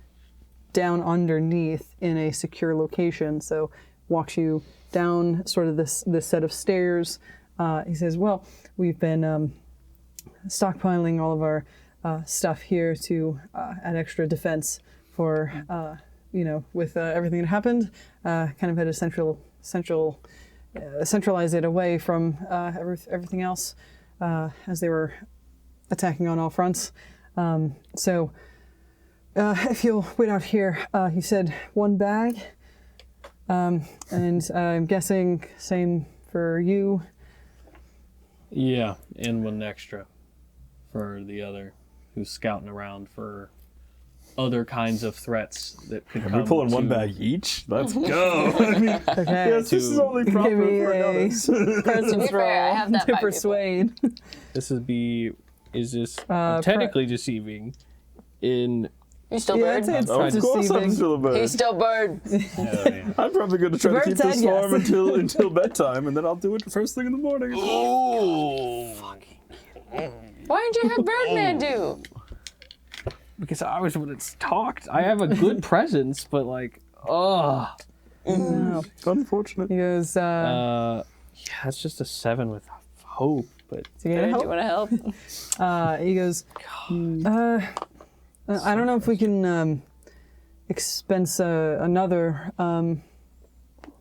down underneath in a secure location. So walks you down sort of this set of stairs. He says, "Well, we've been stockpiling all of our stuff here to add extra defense for." With everything that happened, kind of had to centralize it away from everything else as they were attacking on all fronts. So if you'll wait out here, he said 1 bag, and I'm guessing same for you. Yeah, and 1 extra for the other who's scouting around for other kinds of threats that could come. We're pulling one to- bag each. Let's go. I mean, Okay. yes, this is only proper Give me for a notice. presence fair, I roll have that to by persuade. This would be. Is this pre- technically deceiving? In You still Yeah, bird? I'd say it's Oh, of course I'm deceiving. still a bird. He's still bird. I'm probably going to try to Bird keep said this yes. farm until bedtime, and then I'll do it first thing in the morning. Why didn't you have Birdman do? because I was when it's talked. I have a good presence, but like, oh. No. It's unfortunate. He goes, Yeah, it's just a 7 with hope, but do you get Do help? you want to help? He goes, I don't know if we can expense another.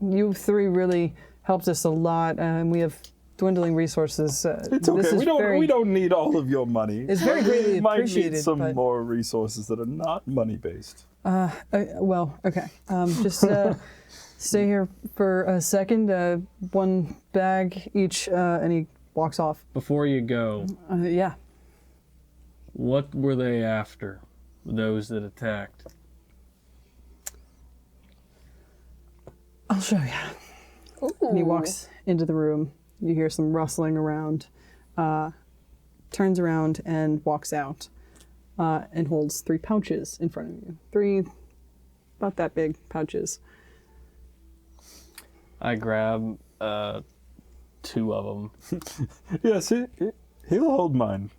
You three really helped us a lot, and we have dwindling resources. It's okay. This is We don't need all of your money. It's very greatly We might appreciated, need some but- more resources that are not money based. well, okay. Just stay here for a second. One bag each, and he walks off. before you go, Yeah. what were they after? Those that attacked? I'll show you. And he walks into the room. You hear some rustling around. Turns around and walks out. And holds 3 pouches in front of you. 3 about that big pouches. I grab 2 of them. Yes, he'll hold mine.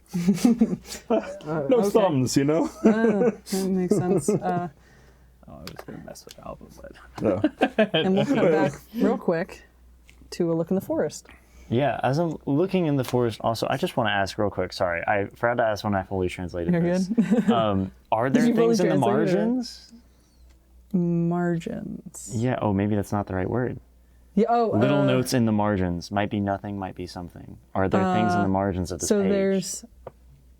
No okay. thumbs, you know. That makes sense. Oh, I was gonna mess with Alba, but No. And we'll come back real quick to a look in the forest. Yeah, as I'm looking in the forest, also, I just want to ask real quick. Sorry, I forgot to ask when I fully translated You're this. good. Are there you fully things in the translate it? margins? Margins. Yeah. Oh, maybe that's not the right word. Yeah. Oh. Little notes in the margins. Might be nothing. Might be something. Are there things in the margins of this So page there's.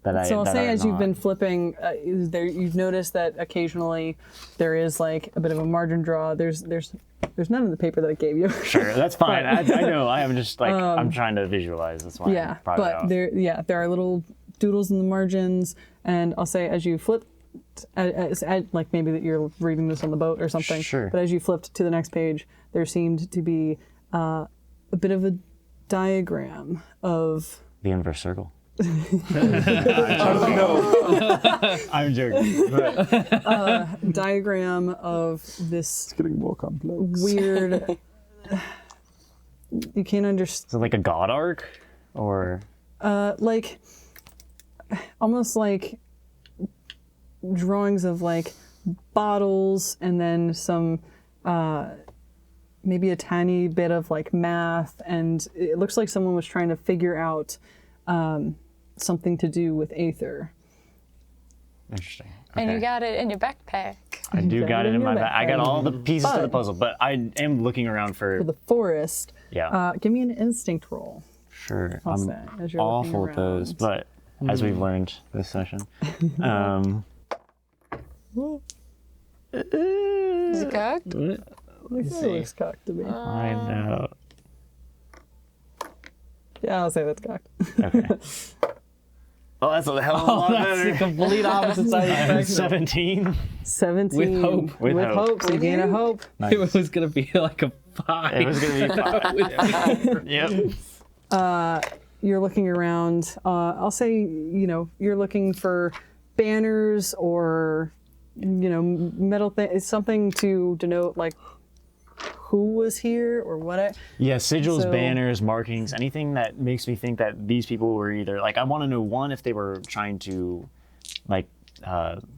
that I? So I'll that say are as you've not? been flipping, there you've noticed that occasionally there is like a bit of a margin draw. There's none in the paper that I gave you. Sure, that's fine. I know. I am just like I'm trying to visualize. That's why. Yeah, I brought it but out. there are little doodles in the margins, and I'll say as you flip, like maybe that you're reading this on the boat or something. Sure. But as you flipped to the next page, there seemed to be a bit of a diagram of. The inverse circle. No. I'm joking. But Diagram of this It's getting more complex. weird. You can't understand. is it like a god arc, or Like almost like drawings of like bottles and then some maybe a tiny bit of like math, and it looks like someone was trying to figure out something to do with Aether. interesting? And you Okay. got it in your backpack. I do got it in my bag. I got all the pieces to the But- puzzle, but I am looking around For for. the forest, Yeah, give me an instinct roll. sure. I'll I'm say, as you're looking awful at those, around. but as we've learned this session, Is it cocked? It looks cocked to me. find out. Yeah, I'll say that's cocked. Okay. Oh, that's a hell of a lot that's the better. complete opposite side of the I'm spectrum. 17. 17. With hope. With hope. hope. So you gain a hope. Nice. It was gonna be like a 5. It was gonna be 5. Yep. You're looking around. I'll say, you're looking for banners or, metal something to denote like who was here or what. Yeah, sigils, So- banners, markings, anything that makes me think that these people were either like I want to know one if they were trying to like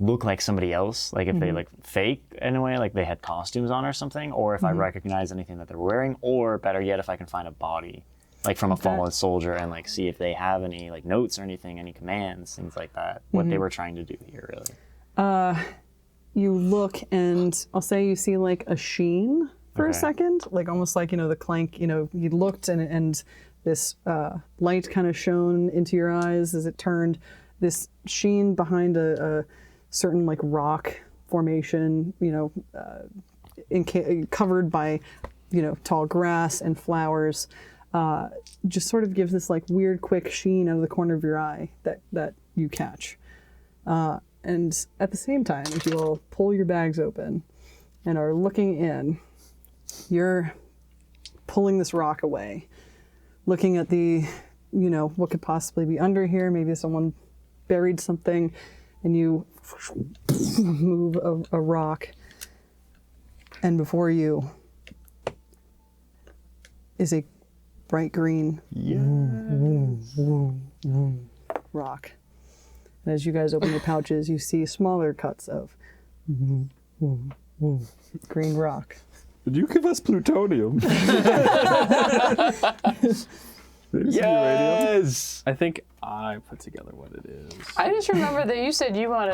look like somebody else, like if they like fake in a way, like they had costumes on or something, or if I recognize anything that they're wearing, or better yet, if I can find a body like from a fallen soldier and like see if they have any like notes or anything, any commands, things like that, what they were trying to do here really. You look and I'll say you see like a sheen for a Okay. second, like almost like, the clank, you looked and this light kind of shone into your eyes as it turned. This sheen behind a certain like rock formation, covered by, tall grass and flowers, just sort of gives this like weird quick sheen out of the corner of your eye that you catch. And at the same time, as you all pull your bags open and are looking in, you're pulling this rock away, looking at the, what could possibly be under here. Maybe someone buried something, and you move a rock, and before you is a bright green rock. And as you guys open your pouches, you see smaller cuts of green rock. Did you give us plutonium? Yes. I think I put together what it is. I just remember that you said you wanted.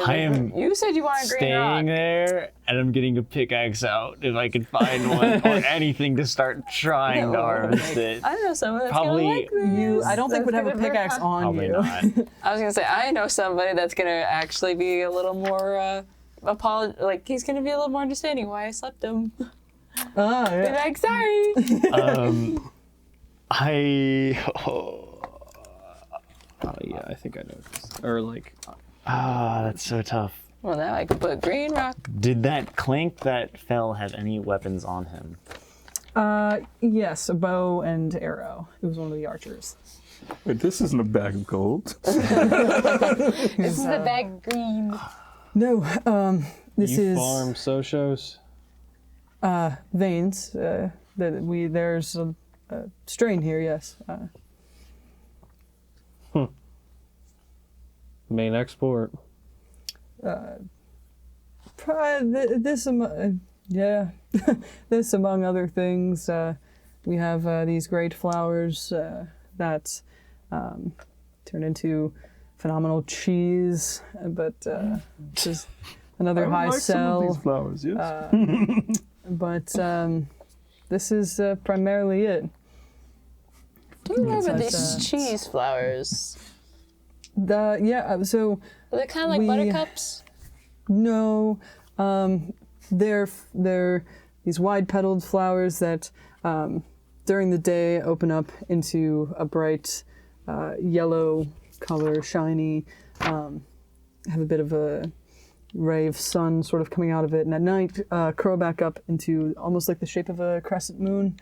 You said you wanted green rock. Staying there, and I'm getting a pickaxe out if I can find one or anything to start trying to harvest it. I know someone that's Probably gonna like this. I don't think would have a That's gonna be pickaxe fun. on Probably you. not. I was gonna say I know somebody that's gonna actually be a little more like he's gonna be a little more understanding why I slept him. Ah, Be yeah. like, sorry. Oh yeah, I think I know this. Or like, That's so tough. Well, now I can put green rock. Did that clank that fell have any weapons on him? Yes, a bow and arrow. It was one of the archers. Wait, this isn't a bag of gold. This is the bag green. No, this you is farm Sochos? veins. There's a strain here. Yes. Main export. This this among other things. We have these great flowers that turn into phenomenal cheese, but just another I high like some of sell. these flowers, yes. But this is primarily it. Do you remember That's, these cheese flowers? So Are they kind of like We- buttercups? no, they're these wide-petaled flowers that during the day open up into a bright yellow color, shiny, have a bit of a ray of sun sort of coming out of it, and at night curl back up into almost like the shape of a crescent moon.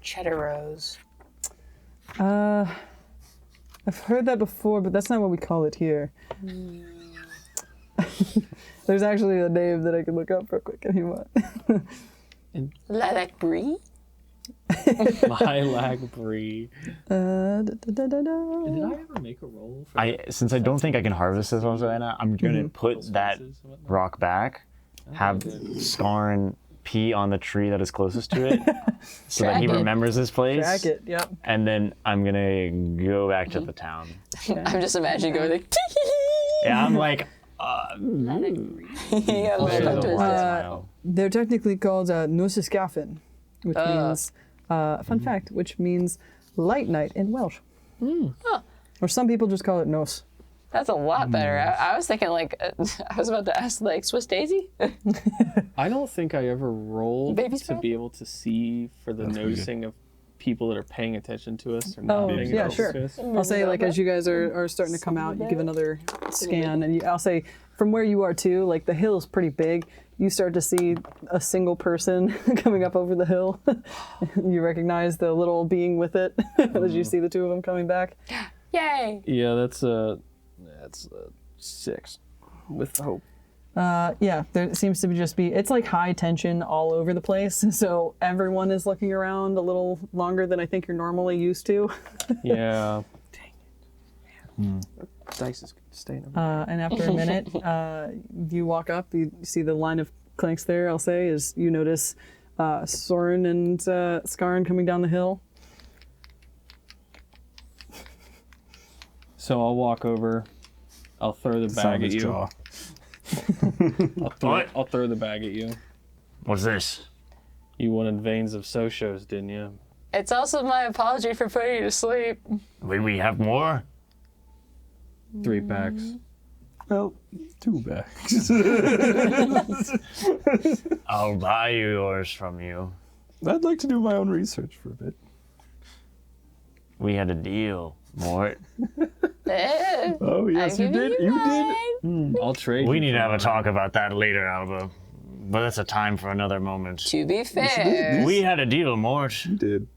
Cheddar rose. I've heard that before, but that's not what we call it here. There's actually a name that I can look up real quick if you want. Lilac brie? Lilac brie. Did I ever make a roll for Since I don't think I can harvest this one right now, I'm gonna put that spices and whatnot? rock back, have Søren pee on the tree that is closest to it, so that he Track it. remembers this place. Track it, yep. And then I'm gonna go back to the town. I'm just imagining going like, Yeah, I'm like, yeah, there's a little wide twist. smile. They're technically called Noosisgaffen, which means, fun fact, which means light night in Welsh. Or some people just call it Nos. That's a lot better. I was thinking like, I was about to ask like Swiss Daisy. I don't think I ever rolled Baby's to breath? be able to see for the That's pretty noticing of people that are paying attention to us or not Oh, paying yeah, attention sure. to us. I'll say, like, as you guys are starting to come out, you give another scan, and I'll say, from where you are too, like, the hill's pretty big. You start to see a single person coming up over the hill. You recognize the little being with it as you see the two of them coming back. Yay! Yeah, that's 6 with hope. Yeah, there seems to be it's like high tension all over the place. So everyone is looking around a little longer than I think you're normally used to. Yeah. Dang it. Dice is staying over. And after a minute, you walk up, you see the line of clanks there, I'll say, is you notice Søren and Skarn coming down the hill. So I'll walk over. I'll throw the Sound bag at his you. jaw. I'll throw the bag at you. What's this? You wanted veins of Sochos, didn't you? It's also my apology for putting you to sleep. Wait, we have more? 3 packs. Well, 2 bags. I'll buy yours from you. I'd like to do my own research for a bit. We had a deal, Mort. Oh yes, you did. You did. I'll trade. We you need to for have a mine. talk about that later, Alba. But that's a time for another moment. To be fair, We had a deal, Mort. You did.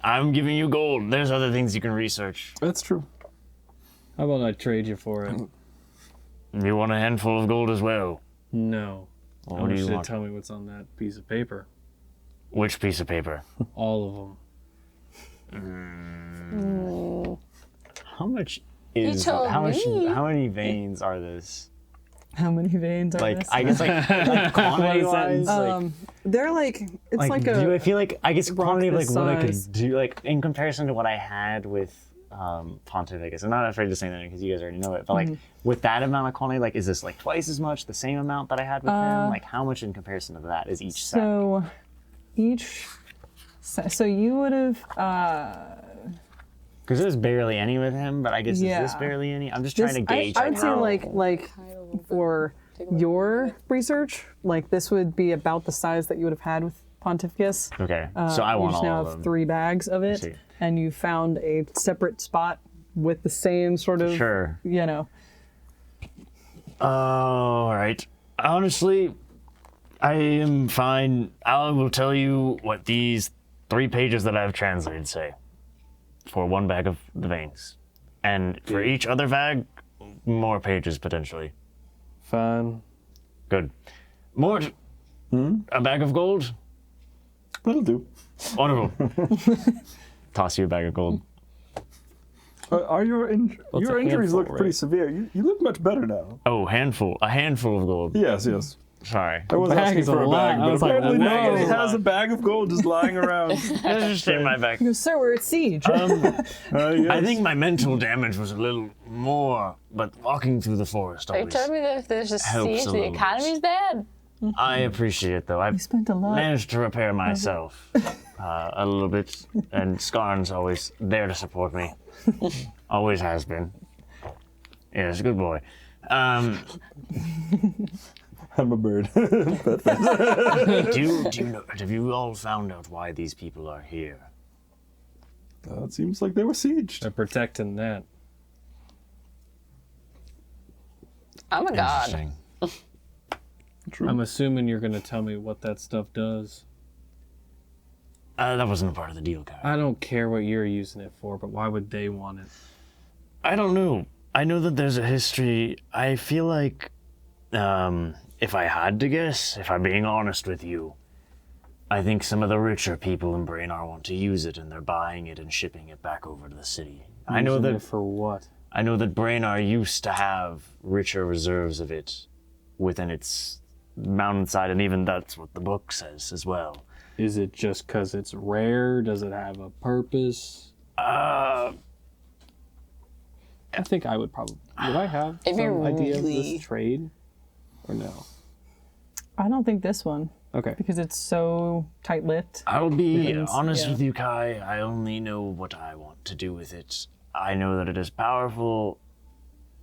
I'm giving you gold. There's other things you can research. That's true. How about I trade you for it? You want a handful of gold as well? No. What I do want you you to want? tell me what's on that piece of paper. Which piece of paper? All of them. How much is told how much? me. How many veins are this? How many veins are Like this? I guess like quantity wise. They're like it's like do a I feel like I guess rock quantity of like this what I size. could do like in comparison to what I had with Pontificus. I'm not afraid to say that because you guys already know it. But like with that amount of quantity, like is this like twice as much, the same amount that I had with him? Like how much in comparison to that is each set? so each. So you would have. Because there's barely any with him, but I guess is this Yeah. barely any? I'm just trying to gauge. I would say how- like for your research, like this would be about the size that you would have had with Pontificus. Okay, so I You want just all now of have them. 3 bags of see. it, and you found a separate spot with the same sort of, Sure. you know. All right. Honestly, I am fine. I will tell you what these 3 pages that I've translated say for 1 bag of the veins. And for each other bag, more pages potentially. Fine. Good. Mort, a bag of gold? That'll do. Wonderful. Toss you a bag of gold. Are your What's your a injuries handful, look pretty right? severe? You look much better now. Oh, a handful of gold. Yes, yes. Sorry. I was bag asking is for a a lot. bag, I but was like, apparently whoa. nobody has a bag of gold just lying around. Let's just take my back. He goes, sir, we're at siege. Yes. I think my mental damage was a little more, but walking through the forest are you always. telling me that if there's a helps siege, a the little economy's bad? I appreciate it though. I've spent a lot. managed to repair myself a little bit, and Skarn's always there to support me. Always has been. Yes, good boy. I'm a bird. Do you know? Have you all found out why these people are here? It seems like they were sieged. They're protecting that. I'm a god. Interesting. True. I'm assuming you're going to tell me what that stuff does. That wasn't a part of the deal, guy. I don't care what you're using it for, but why would they want it? I don't know. I know that there's a history. I feel like, if I had to guess, if I'm being honest with you, I think some of the richer people in Brainar want to use it, and they're buying it and shipping it back over to the city. I know Using that it for what? I know that Brainar used to have richer reserves of it within its mountainside, and even that's what the book says as well. Is it just because it's rare? Does it have a purpose? I think I would probably. Would I have If you some idea of really- this trade? Or no? I don't think this one, Okay. because it's so tight-lipped. I'll be Means, honest yeah. with you, Kai. I only know what I want to do with it. I know that it is powerful.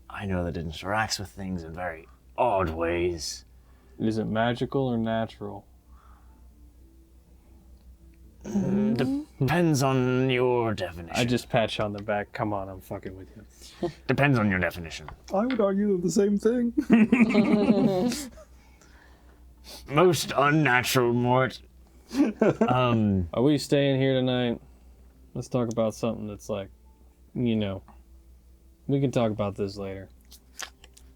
I know that it interacts with things in very odd ways. Is it magical or natural? Depends on your definition. I just pat you on the back. Come on, I'm fucking with you. Depends on your definition. I would argue they're the same thing. Most unnatural, Mort. Are we staying here tonight? Let's talk about something that's like, you know, we can talk about this later.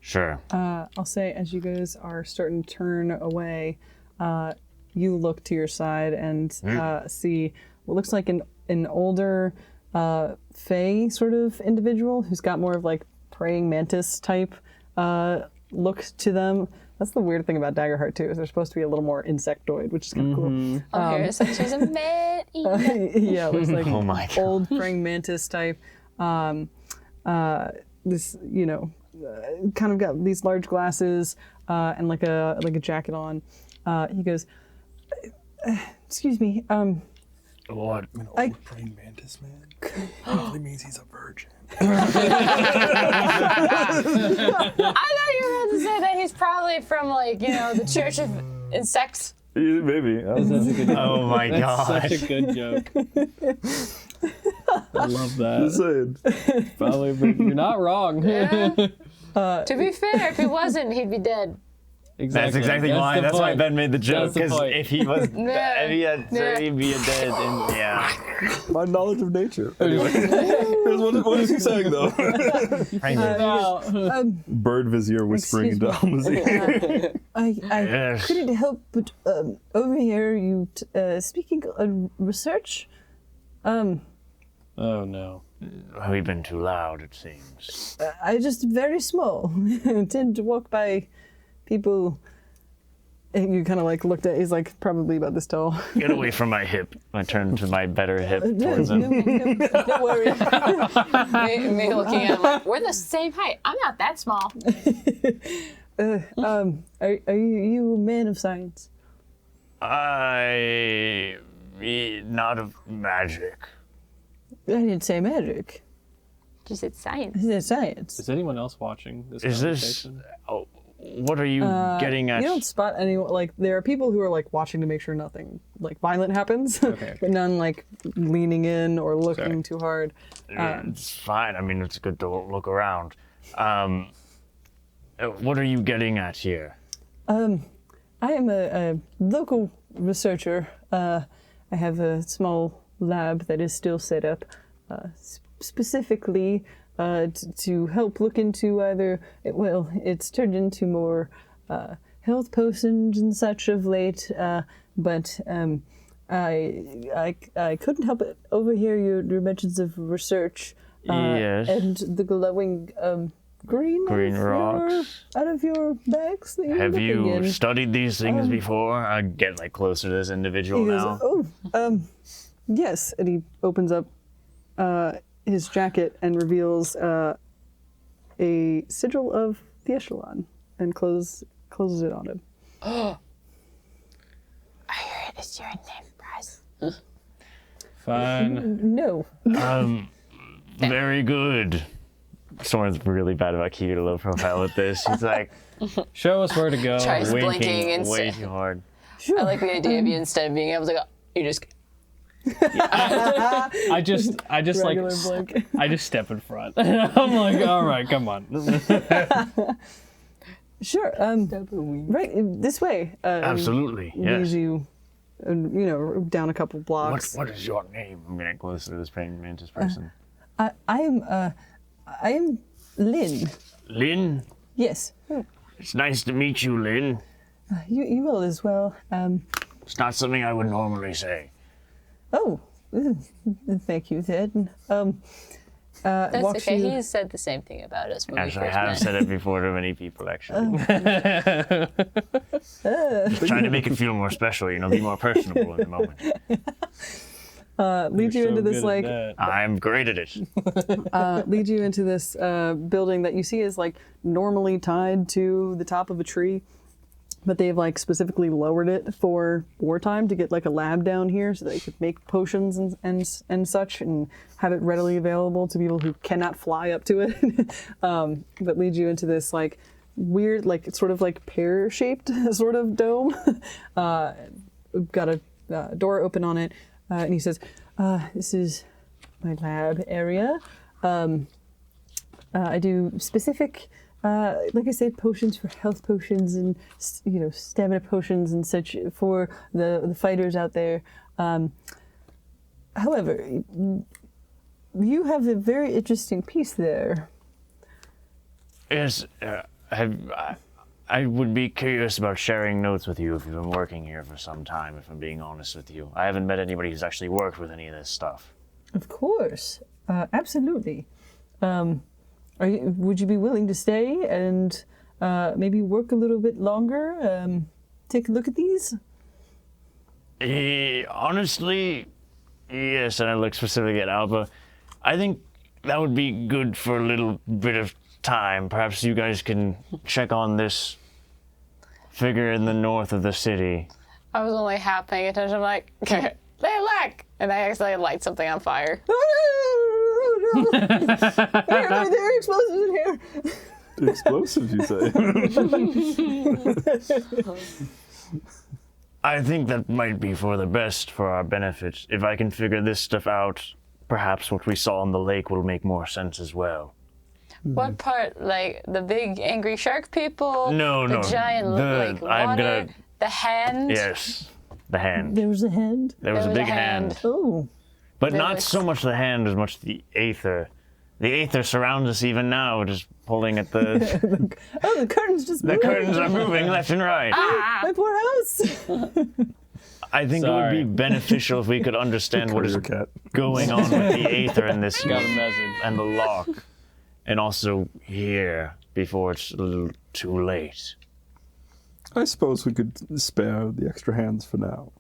Sure. I'll say, as you guys are starting to turn away, you look to your side and see what looks like an older fae sort of individual who's got more of like praying mantis type look to them. That's the weird thing about Daggerheart too, is they're supposed to be a little more insectoid, which is kind of cool. Oh, here, so she's a man eater. Yeah, it looks like Oh my God. old praying mantis type. This, you know, kind of got these large glasses and like a jacket on. He goes, "Excuse me, What? An I- old praying mantis man. Probably means he's a virgin. I thought you were about to say that he's probably from, like, you know, the Church of Insects. Maybe. That's a good Oh my That's god. such a good joke. I love Just that. saying. Probably, but you're not wrong. To be fair, if he wasn't, he'd be dead. Exactly. That's exactly the why. That's why point. Ben made the joke. That's the Because point. if he was, Yeah. if he had, Yeah. he'd be a dead. And, yeah. My knowledge of nature. Anyway, what is he saying though? Bird vizier whispering into Excuse Alma's ear. I Yes. couldn't help but overhear you speaking on research. Oh no. We've been too loud, it seems. I just very small. Tend to walk by people. And you kind of like looked at. He's like probably about this tall. Get away from my hip. I turn to my better hip towards him. Don't worry. Me looking at him like, we're the same height. I'm not that small. Are you a man of science? Not of magic. I didn't say magic. Just said science. I said science. Is anyone else watching this Is this? conversation? Oh, what are you getting at? You don't spot anyone. Like there are people who are like watching to make sure nothing like violent happens, Okay. but none like leaning in or looking Sorry. too hard. It's fine. I mean, it's good to look around. What are you getting at here? I am a local researcher. I have a small lab that is still set up specifically to help look into either, it's turned into more health potions and such of late, but I couldn't help but overhear your mentions of research Yes. and the glowing green rocks. out of your bags that you're Have looking you in. studied these things before? I get like closer to this individual He goes, now. oh, yes. And he opens up his jacket and reveals a sigil of the echelon and closes it on him. I heard it's your name, Bryce. Fine. No. Very good. Someone's really bad about keeping a low profile with this. He's like Show us where to go. Tries blinking winking and way too hard. Sure. I like the idea of you instead of being able to go, you just I just like Regular blink. I just step in front. I'm like, all right, come on. Sure. Right this way. Absolutely. Leads Yes. you, down a couple blocks. What is your name? I'm getting closer to this praying mantis person. I am Lynn. Lynn? Yes. It's nice to meet you, Lynn. You will as well. It's not something I would normally say. Oh, thank you, Ted. That's Walks okay. you- He's said the same thing about us when Actually, we I first have met. said it before to many people, actually. Trying to make it feel more special, be more personable in the moment. leads you into this like I'm great at it. leads you into this building that you see is like normally tied to the top of a tree, but they've like specifically lowered it for wartime to get like a lab down here so they could make potions and such and have it readily available to people who cannot fly up to it. But leads you into this like weird, like it's sort of like pear-shaped sort of dome. Got a door open on it, and he says, "This is my lab area. I do specific." Like I said, potions for health potions and stamina potions and such for the fighters out there. However, you have a very interesting piece there. Yes, I would be curious about sharing notes with you if you've been working here for some time, if I'm being honest with you. I haven't met anybody who's actually worked with any of this stuff. Of course, absolutely. Would you be willing to stay and maybe work a little bit longer? Take a look at these? Honestly, yes, and I look specifically at Alba. I think that would be good for a little bit of time. Perhaps you guys can check on this figure in the north of the city. I was only half paying attention. I'm like, they lack, and I accidentally light something on fire. No. There are explosives in here. Explosives, you say? I think that might be for the best for our benefit. If I can figure this stuff out perhaps what we saw on the lake will make more sense as well. What part? Like the big angry shark people? No, the no. giant like water? The hand? Yes, the hand. There was a hand. There was a was a big hand. Oh. But There not was- so much the hand as much the aether. The aether surrounds us even now, just pulling at the... Oh, the curtains just the moved. curtains are moving left and right. My poor house. I think it would Sorry. be beneficial if we could understand what is Courier cat. going on with the aether and this Got a message. and the lock. And also here, before it's a little too late. I suppose we could spare the extra hands for now.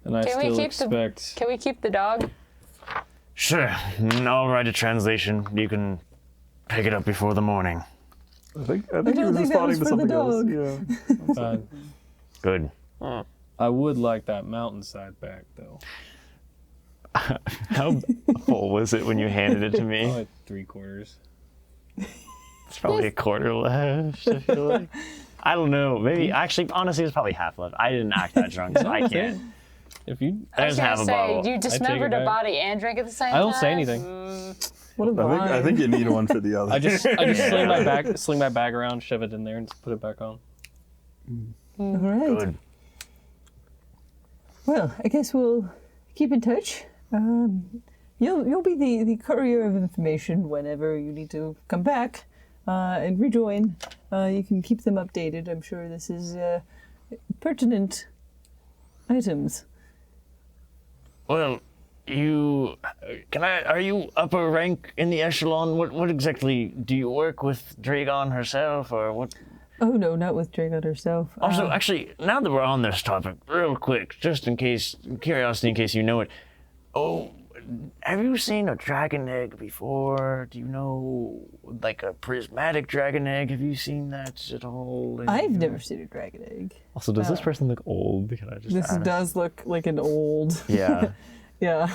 And I Can we still keep expect. Can we keep the dog? Sure, I'll write a translation. You can pick it up before the morning. I think he don't was think that responding was to for the something else. Yeah. Good. I would like that mountainside back, though. How full was it when you handed it to me? Probably 3/4. It's probably a quarter left, I feel like. I don't know. Maybe, actually, honestly, it's probably half left. I didn't act that drunk, so I can't. If you, I was There's half gonna a say, bottle. you dismembered back. a body and drank at the same time. I don't say anything. What a vibe. I think you need one for the other. I just sling my bag around, shove it in there, and just put it back on. All right. Good. Well, I guess we'll keep in touch. You'll be the courier of information whenever you need to come back and rejoin. You can keep them updated. I'm sure this is pertinent items. Well, are you upper rank in the echelon? What exactly, do you work with Dragon herself, or what? Oh no, not with Dragon herself. Also, actually, now that we're on this topic, real quick, just in case, curiosity in case you know it. Oh, have you seen a dragon egg before? Do you know, like a prismatic dragon egg? Have you seen that at all? I've never seen a dragon egg. Also, does this person look old? Can I just This ask? does look like an old. Yeah. Yeah.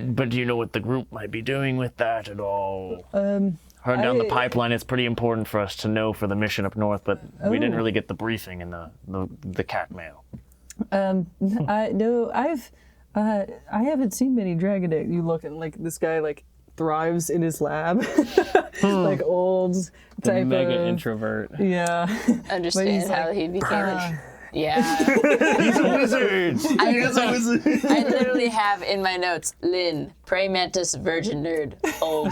But do you know what the group might be doing with that at all? Heard down the pipeline, it's pretty important for us to know for the mission up north, but we didn't really get the briefing in the cat mail. I haven't seen many dragon eggs. You look at like this guy like thrives in his lab, like old The type mega of introvert. yeah. Understand he's how like, he became. Yeah. He's a wizard! I literally have in my notes, Lynn, prey mantis, virgin nerd, old.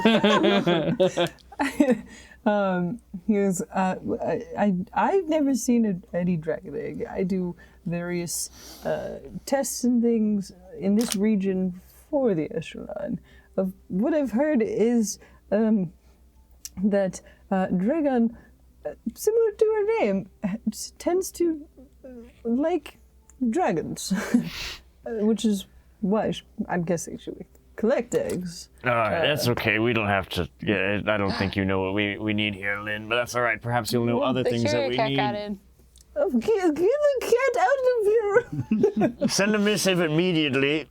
He goes, I've never seen any dragon egg. I do various tests and things in this region for the echelon. Of what I've heard is that Dragon, similar to her name, tends to like dragons, which is why I'm guessing she would collect eggs. That's okay. We don't have to. Yeah, I don't think you know what we need here, Lynn. But that's all right. Perhaps you'll know other The things that courier we cat need. got in. Oh, get the cat out of here! Send a missive immediately.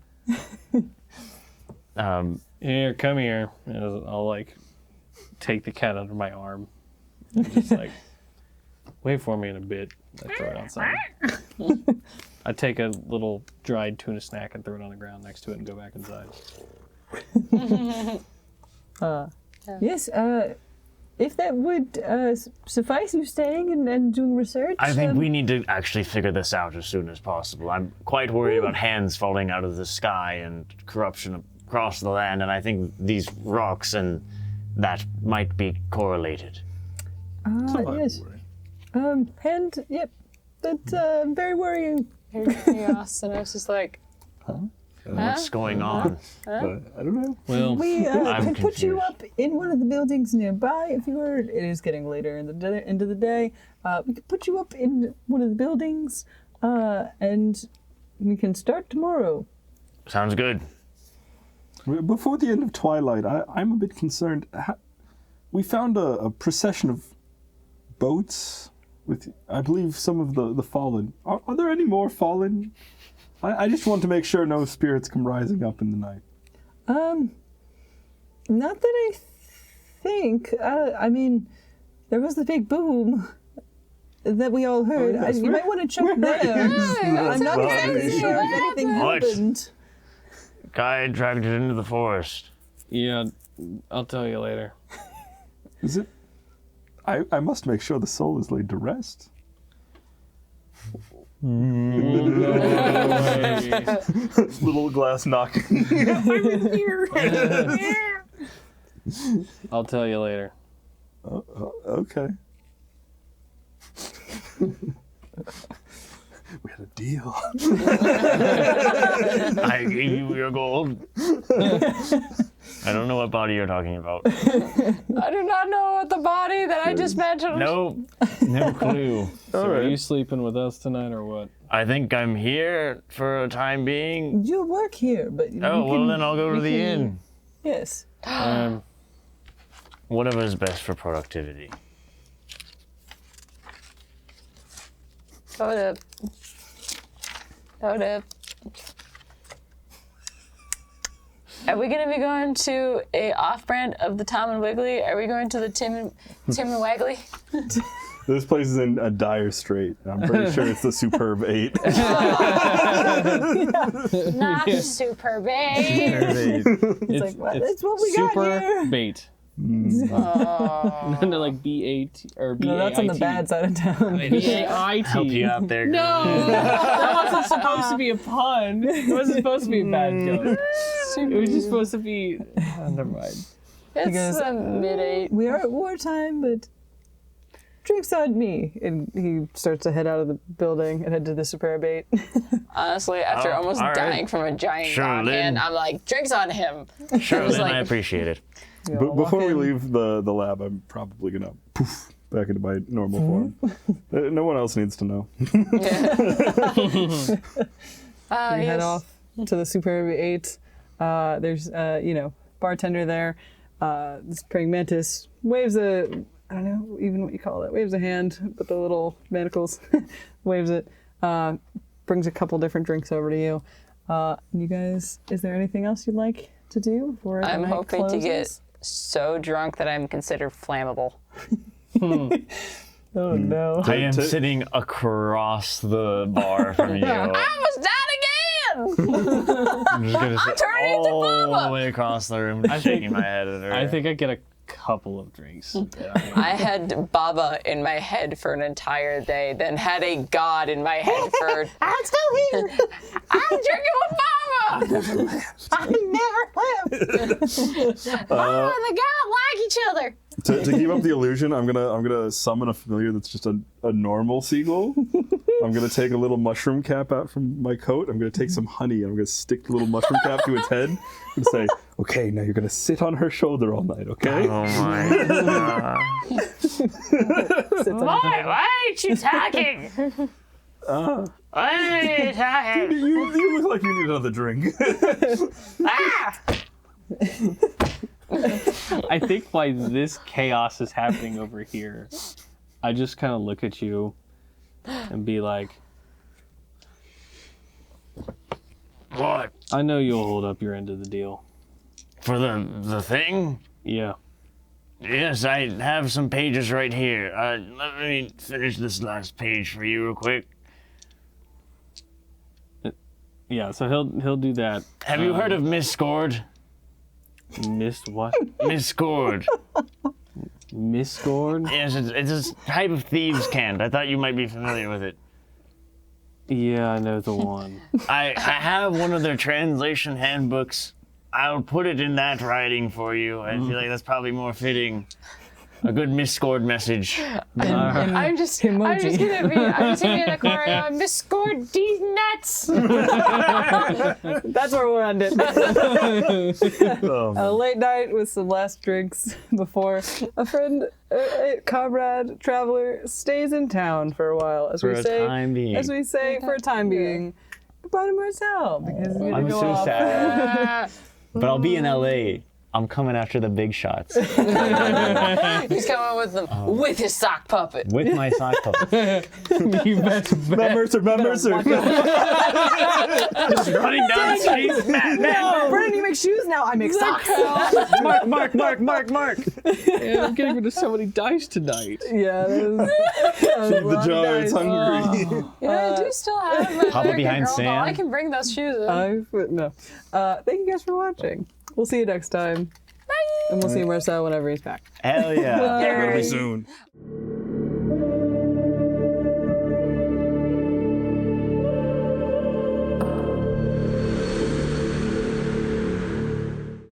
Here, come here. And I'll like take the cat under my arm. And just like wait for me in a bit. I throw it outside. I take a little dried tuna snack and throw it on the ground next to it and go back inside. Yes, if that would suffice you staying and doing research. I think we need to actually figure this out as soon as possible. I'm quite worried about hands falling out of the sky and corruption across the land, and I think these rocks and that might be correlated. Yes. And, yep, that's very worrying. Chaos, and I was just like, What's going on? I don't know. Well, We I'm can put you confused. up in one of the buildings nearby if you are. It is getting later in the end of the day. We can put you up in one of the buildings, and we can start tomorrow. Sounds good. Before the end of twilight, I'm a bit concerned. We found a procession of boats with, I believe, some of the fallen. Are there any more fallen? I just want to make sure no spirits come rising up in the night. Not that I think. I mean, there was the big boom that we all heard. yes, You might want to check there. I'm not Well, exactly sure if anything What? happened. guy dragged it into the forest. Yeah, I'll tell you later. Is it? I must make sure the soul is laid to rest. Little glass knock. I'm in here. I'll tell you later. Okay. We had a deal. I gave you your gold. I don't know what body you're talking about. I do not know what the body that I just mentioned. No clue. So All are right. you sleeping with us tonight or what? I think I'm here for a time being. You work here, but Oh, well then I'll go to the inn. Yes. Whatever is best for productivity. Hold up. Are we gonna be going to a off-brand of the Tom and Wiggly? Are we going to the Tim and Waggly? This place is in a dire strait. I'm pretty sure it's the Superb 8. Not Super Bay. It's like, what? That's what we got super here. bait. No, like B-A-T or B-A-I-T. No, that's on the bad side of town. B-A-I-T. Help you out there. No, that wasn't supposed to be a pun. It wasn't supposed to be a bad joke. It was just supposed to be. Never mind. It's goes, a mid-8. We are at wartime, but drinks on me. And he starts to head out of the building and head to the Superb 8. Honestly, after almost all right. dying from a giant Sure, dog Lynn. hand, I'm like, drinks on him. Sure, was then like- I appreciate it. We all walk Before we in. leave the lab, I'm probably gonna poof back into my normal form. No one else needs to know. You head Yes. off to the Superb 8. There's, bartender there. This praying mantis waves I don't know even what you call it. Waves a hand with the little manacles. Waves it. Brings a couple different drinks over to you. You guys, is there anything else you'd like to do before the I'm night hoping to get closes? so drunk that I'm considered flammable. Oh no. I am sitting across the bar from you. I almost died again! I'm just gonna sit turning into all Bubba. the way across the room, shaking my head at her. I think I get a couple of drinks. I had Baba in my head for an entire day, then had a god in my head for... I'm still here! I'm drinking with Baba! I never left. Baba and the god like each other! To keep up the illusion, I'm gonna summon a familiar that's just a normal seagull. I'm gonna take a little mushroom cap out from my coat. I'm gonna take some honey and I'm gonna stick the little mushroom cap to its head and say, "Okay, now you're gonna sit on her shoulder all night, okay?" Oh my god. Why ain't you talking? Why ain't you talking? You look like you need another drink. Ah! I think why this chaos is happening over here, I just kind of look at you and be like, What? I know you'll hold up your end of the deal. For the thing? Yeah. Yes, I have some pages right here. Let me finish this last page for you real quick. Yeah, so he'll do that. Have you heard of Miscord? Missed what? Miscord. Miscord? Yes, it's a type of thieves' cant. I thought you might be familiar with it. Yeah, I know the one. I have one of their translation handbooks. I'll put it in that writing for you. I feel like that's probably more fitting. A good Miscord message. I'm just gonna be in the corner. Miscord these nuts. That's where we'll end it. A late night with some last drinks before a friend, a comrade, traveler stays in town for a while. As For we a say, time being. As we say, for a time being. Goodbye to Marcel because he's gonna I'm go so off. sad. But I'll be in LA I'm coming after the big shots He's coming with them with his sock puppet. with my sock puppet. You bet. Mercer. Just running down the street. Man. Brennan, you make shoes now. I make socks. Mark. Yeah, I'm getting rid of so many dice tonight. Yeah. Feed the jar, it's hungry. Yeah, I do still have my Papa American behind Girl doll. Sam. I can bring those shoes in. No. Thank you guys for watching. We'll see you next time. Bye. And we'll see Marcel whenever he's back. Hell yeah. Really soon.